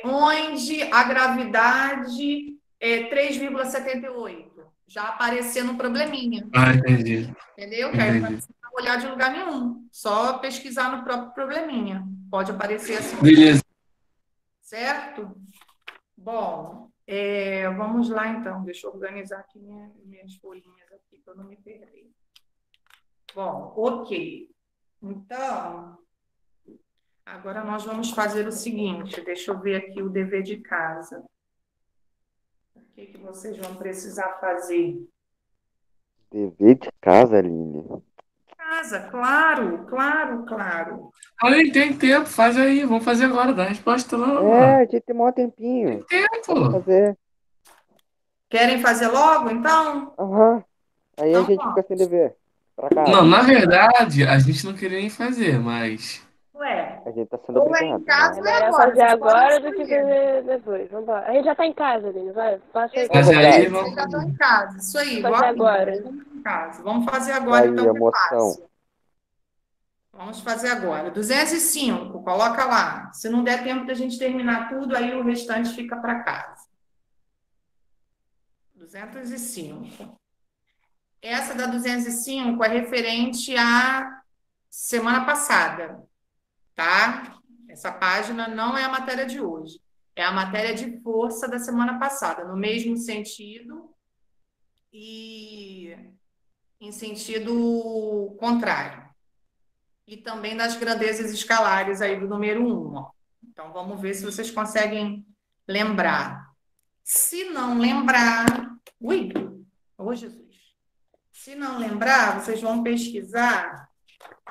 onde a gravidade é 3,78? Já aparecendo um probleminha, Ah, entendi. entendeu? Que aí não vai Entendi. precisar olhar de lugar nenhum, só pesquisar no próprio probleminha. Pode aparecer assim, Beleza. certo? Bom, vamos lá então. Deixa eu organizar aqui minhas folhinhas aqui para eu não me perder. Bom, ok. Então, agora nós vamos fazer o seguinte. Deixa eu ver aqui o dever de casa. O que vocês vão precisar fazer? Dever de casa, Aline. Casa, claro, claro, claro. Olha, tem tempo, faz aí, vamos fazer agora, dá a resposta logo. É, a gente tem maior tempinho. Tem Pode tempo. fazer. Querem fazer logo, então? Aham. Aí a Então, gente fica sem dever. Pra casa. Não, na verdade, a gente não queria nem fazer, mas. ué, A gente tá sendo ou é obrigado. em casa É ou é melhor agora. fazer Vocês podem agora do que escolher. fazer depois. Vambora. A gente já tá em casa, Aline, vai. Passa aí. Mas aí verdade. vamos. Vocês já estão em casa. Isso aí, Vou fazer igual agora. estamos em casa. Vamos fazer agora, Aí, então, que é emoção. fácil. Vamos fazer agora. 205, coloca lá. Se não der tempo da gente terminar tudo, aí o restante fica para casa. 205. Essa da 205 é referente à semana passada, tá? Essa página não é a matéria de hoje. É a matéria de força da semana passada, no mesmo sentido e em sentido contrário. E também das grandezas escalares aí do número 1. Ó. Então, vamos ver se vocês conseguem lembrar. Se não lembrar... Ui! Ô, Jesus! Se não lembrar, vocês vão pesquisar...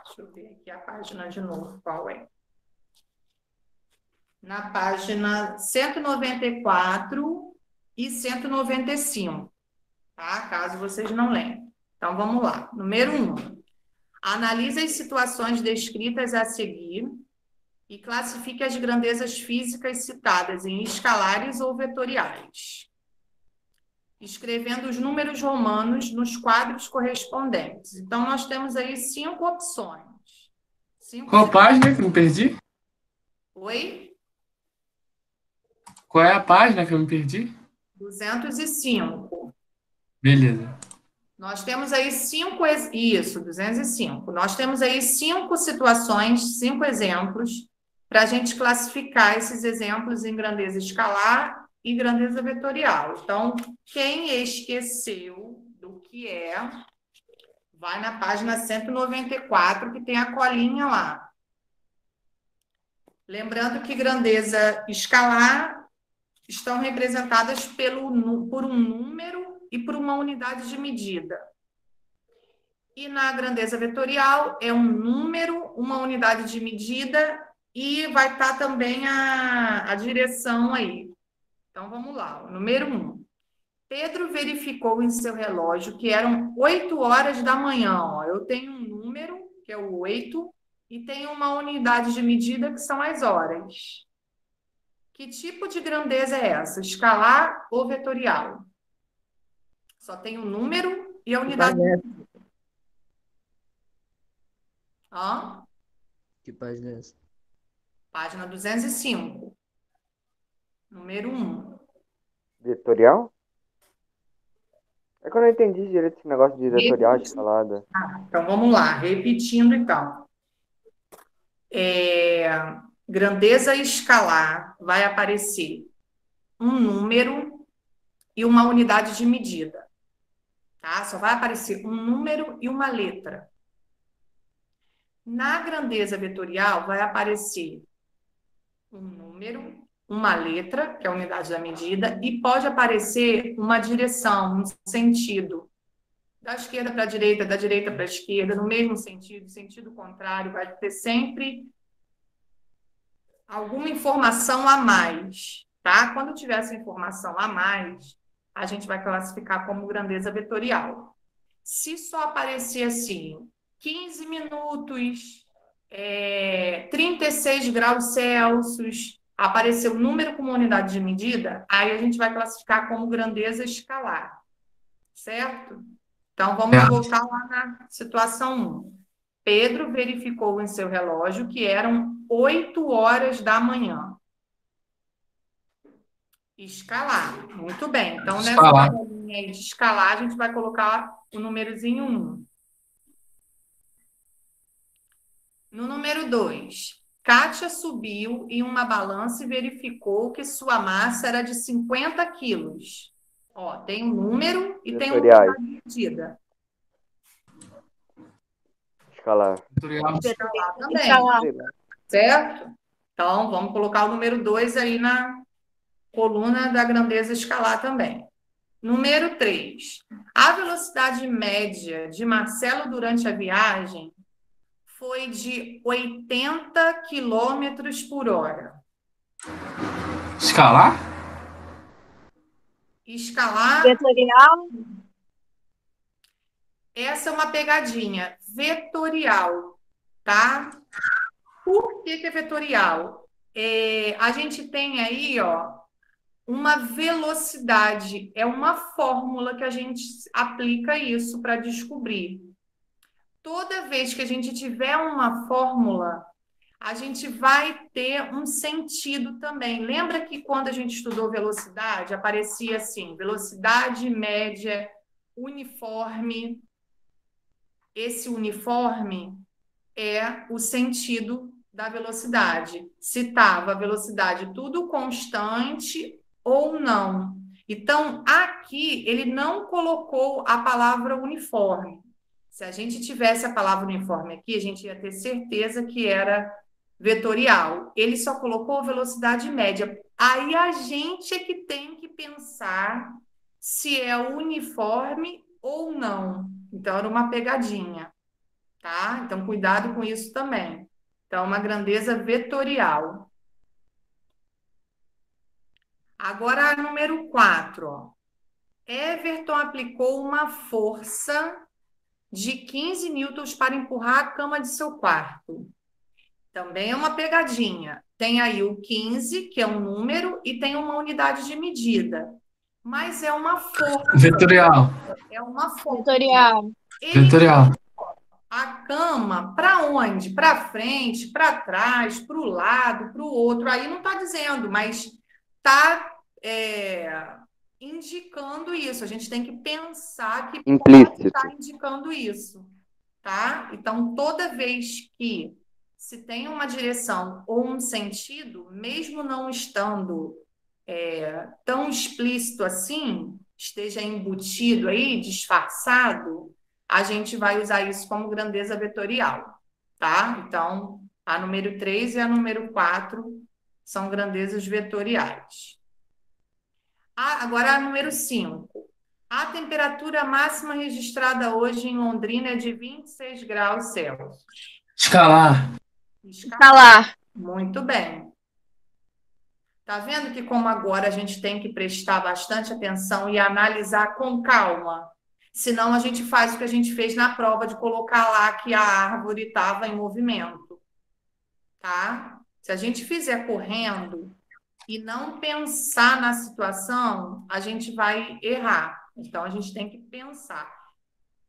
Deixa eu ver aqui a página de novo, qual é? Na página 194 e 195, tá? Caso vocês não lembrem. Então, vamos lá. Número 1. Analise as situações descritas a seguir e classifique as grandezas físicas citadas em escalares ou vetoriais, escrevendo os números romanos nos quadros correspondentes. Então, nós temos aí 5 opções. Qual página que eu me perdi? Oi? Qual é a página que eu me perdi? 205. Beleza. Nós temos aí 5... Isso, 205. Nós temos aí 5 situações, 5 exemplos, para a gente classificar esses exemplos em grandeza escalar e grandeza vetorial. Então, quem esqueceu do que é, vai na página 194, que tem a colinha lá. Lembrando que grandeza escalar estão representadas por um número e por uma unidade de medida. E na grandeza vetorial é um número, uma unidade de medida e vai estar também a direção aí. Então, vamos lá. O número 1. Pedro verificou em seu relógio que eram 8 horas da manhã. Ó. Eu tenho um número, que é o 8, e tenho uma unidade de medida, que são as horas. Que tipo de grandeza é essa? Escalar ou vetorial? Só tem o número e a unidade de medida. Ó. Que página é essa? Página 205. Número 1. Vetorial? É que eu não entendi direito esse negócio de vetorial, escalada. Então, vamos lá. Repetindo, então. Grandeza escalar vai aparecer um número e uma unidade de medida. Tá? Só vai aparecer um número e uma letra. Na grandeza vetorial, vai aparecer um número, uma letra, que é a unidade da medida, e pode aparecer uma direção, um sentido. Da esquerda para a direita, da direita para a esquerda, no mesmo sentido, sentido contrário, vai ter sempre alguma informação a mais, tá? Quando tiver essa informação a mais, a gente vai classificar como grandeza vetorial. Se só aparecer assim, 15 minutos, 36 graus Celsius, aparecer o número como unidade de medida, aí a gente vai classificar como grandeza escalar, certo? Então, vamos voltar lá na situação 1. Pedro verificou em seu relógio que eram 8 horas da manhã. Escalar. Muito bem. Então, nessa linha aí de escalar, a gente vai colocar o númerozinho 1. No número 2, Kátia subiu em uma balança e verificou que sua massa era de 50 quilos. Ó, tem um número e tem uma medida. Escalar. Escalar também. Certo? Então, vamos colocar o número 2 aí na coluna da grandeza escalar também. Número 3. A velocidade média de Marcelo durante a viagem foi de 80 quilômetros por hora. Escalar? Escalar. Vetorial. Essa é uma pegadinha. Vetorial, tá? Por que é vetorial? A gente tem aí, ó, uma velocidade. É uma fórmula que a gente aplica isso para descobrir. Toda vez que a gente tiver uma fórmula, a gente vai ter um sentido também. Lembra que quando a gente estudou velocidade, aparecia assim, velocidade média, uniforme. Esse uniforme é o sentido da velocidade. Se estava a velocidade tudo constante ou não. Então, aqui, ele não colocou a palavra uniforme. Se a gente tivesse a palavra uniforme aqui, a gente ia ter certeza que era vetorial. Ele só colocou velocidade média. Aí a gente é que tem que pensar se é uniforme ou não. Então, era uma pegadinha, tá? Então, cuidado com isso também. Então, uma grandeza vetorial. Agora, número 4. Ó. Everton aplicou uma força de 15 newtons para empurrar a cama de seu quarto. Também é uma pegadinha. Tem aí o 15, que é um número, e tem uma unidade de medida. Mas é uma força. Vetorial. É uma força. Vetorial. Vetorial. A cama, para onde? Para frente, para trás, para o lado, para o outro. Aí não está dizendo, mas está indicando isso. A gente tem que pensar que pode estar indicando isso, tá? Então, toda vez que se tem uma direção ou um sentido, mesmo não estando tão explícito assim, esteja embutido aí, disfarçado, a gente vai usar isso como grandeza vetorial, tá? Então, a número 3 e a número 4 são grandezas vetoriais. Agora, a número 5. A temperatura máxima registrada hoje em Londrina é de 26 graus Celsius. Escalar. Escalar. Muito bem. Tá vendo que como agora a gente tem que prestar bastante atenção e analisar com calma? Senão a gente faz o que a gente fez na prova de colocar lá que a árvore estava em movimento. Tá? Se a gente fizer correndo e não pensar na situação, a gente vai errar. Então, a gente tem que pensar.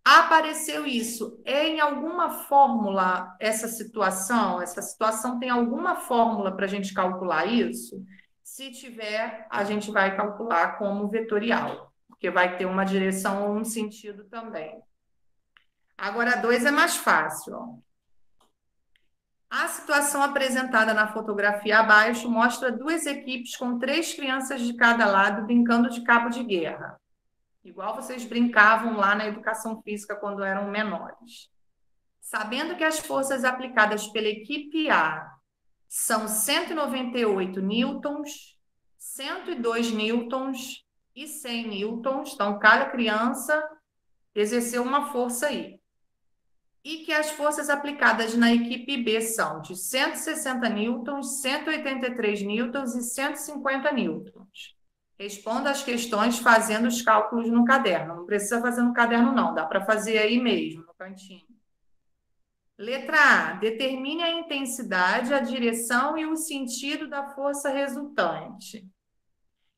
Apareceu isso. É em alguma fórmula essa situação? Essa situação tem alguma fórmula para a gente calcular isso? Se tiver, a gente vai calcular como vetorial, porque vai ter uma direção ou um sentido também. Agora, 2 é mais fácil. Ó. A situação apresentada na fotografia abaixo mostra 2 equipes com 3 crianças de cada lado brincando de cabo de guerra. Igual vocês brincavam lá na educação física quando eram menores. Sabendo que as forças aplicadas pela equipe A são 198 newtons, 102 newtons e 100 newtons, então cada criança exerceu uma força aí. E que as forças aplicadas na equipe B são de 160 newtons, 183 newtons e 150 newtons. Responda as questões fazendo os cálculos no caderno. Não precisa fazer no caderno, não. Dá para fazer aí mesmo, no cantinho. Letra A. Determine a intensidade, a direção e o sentido da força resultante.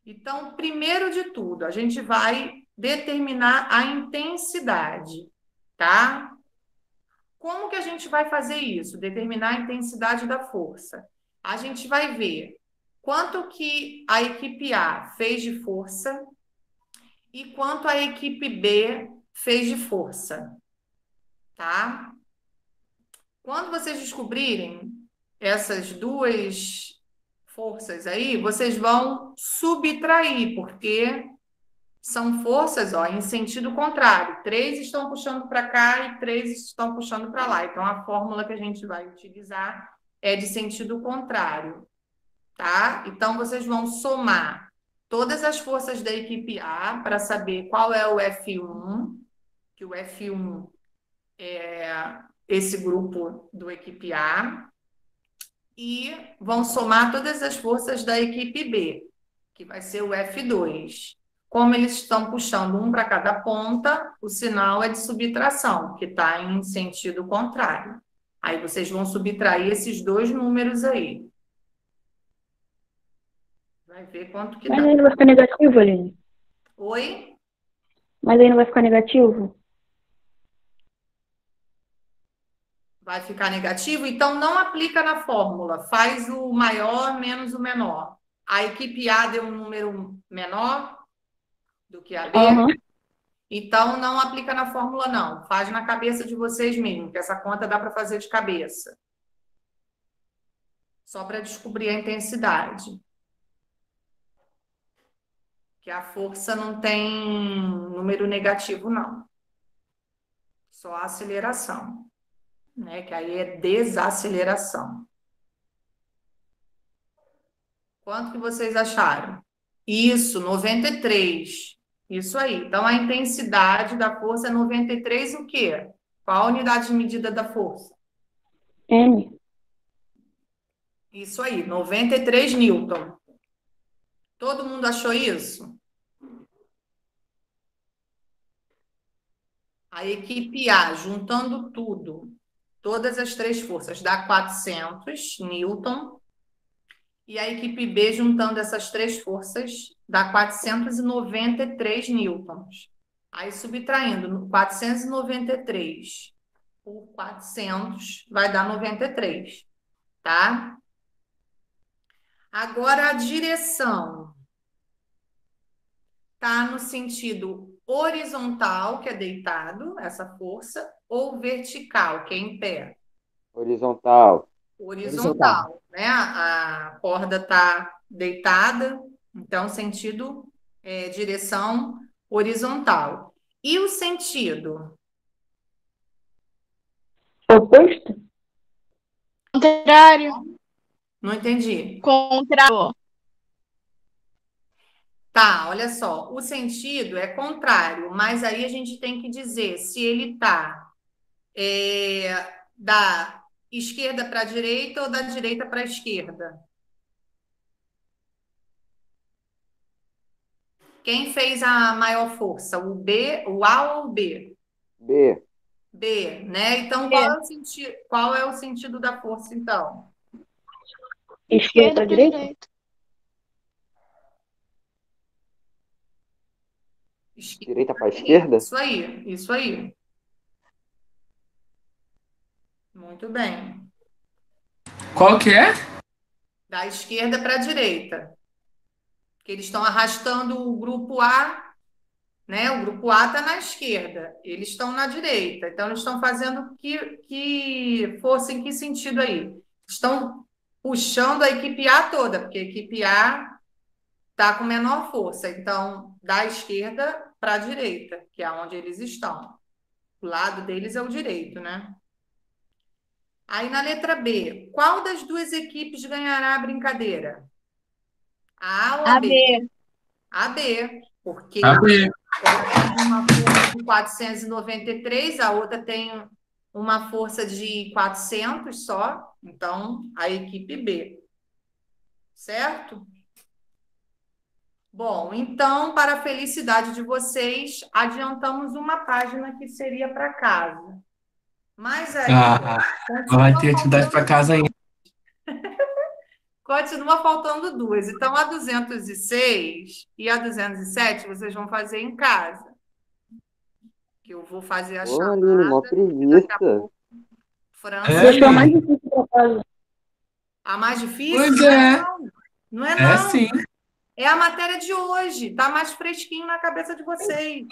Então, primeiro de tudo, a gente vai determinar a intensidade, tá? Como que a gente vai fazer isso? Determinar a intensidade da força. A gente vai ver quanto que a equipe A fez de força e quanto a equipe B fez de força, tá? Quando vocês descobrirem essas 2 forças aí, vocês vão subtrair, porque são forças, ó, em sentido contrário. 3 estão puxando para cá e 3 estão puxando para lá. Então, a fórmula que a gente vai utilizar é de sentido contrário. Tá? Então, vocês vão somar todas as forças da equipe A para saber qual é o F1, que o F1 é esse grupo do equipe A, e vão somar todas as forças da equipe B, que vai ser o F2. Como eles estão puxando um para cada ponta, o sinal é de subtração, que está em sentido contrário. Aí vocês vão subtrair esses 2 números aí. Vai ver quanto que Mas dá. aí não vai ficar negativo, Aline? Oi? Mas aí não vai ficar negativo? Vai ficar negativo? Então, não aplica na fórmula. Faz o maior menos o menor. A equipe A deu um número menor do que a B. Aham. Então, não aplica na fórmula, não. Faz na cabeça de vocês mesmo, que essa conta dá para fazer de cabeça. Só para descobrir a intensidade. Que a força não tem número negativo, não. Só a aceleração, né? Que aí é desaceleração. Quanto que vocês acharam? Isso, 93. Isso aí. Então, a intensidade da força é 93 o quê? Qual a unidade de medida da força? N. Isso aí, 93 newton. Todo mundo achou isso? A equipe A, juntando tudo, todas as 3 forças, dá 400 newton. E a equipe B, juntando essas 3 forças, dá 493 newtons. Aí, subtraindo 493 por 400, vai dar 93, tá? Agora, a direção está no sentido horizontal, que é deitado, essa força, ou vertical, que é em pé? Horizontal. Horizontal, né? A corda está deitada, então sentido, direção horizontal. E o sentido? Oposto? Contrário. Não entendi. Contrário. Tá, olha só, o sentido é contrário, mas aí a gente tem que dizer se ele está da esquerda para a direita ou da direita para a esquerda. Quem fez a maior força? O B, o A ou o B? B. B, né? Então, qual é o sentido da força, então? Esquerda para direita? Direita para esquerda? Isso aí, isso aí. Muito bem. Qual que é? Da esquerda para a direita. Que eles estão arrastando o grupo A, né? O grupo A está na esquerda, eles estão na direita. Então, eles estão fazendo que força em que sentido aí? Estão puxando a equipe A toda, porque a equipe A está com menor força. Então, da esquerda para a direita, que é onde eles estão. O lado deles é o direito, né? Aí na letra B, qual das duas equipes ganhará a brincadeira? A A ou a B? AB. A B, porque AB. ela tem uma força de 493, a outra tem uma força de 400 só, então a equipe B. Certo? Bom, então, para a felicidade de vocês, adiantamos uma página que seria para casa. Mas aí, Vai ter atividade para casa ainda. continua faltando duas. Então, a 206 e a 207 vocês vão fazer em casa. Que eu vou fazer a Ô, Aline, mó chamada. Daqui a preguiça. pouco, França. Deixou a mais difícil pra casa. A mais difícil? Pois Não é. não. Não é É não. sim. É a matéria de hoje. Tá mais fresquinho na cabeça de vocês.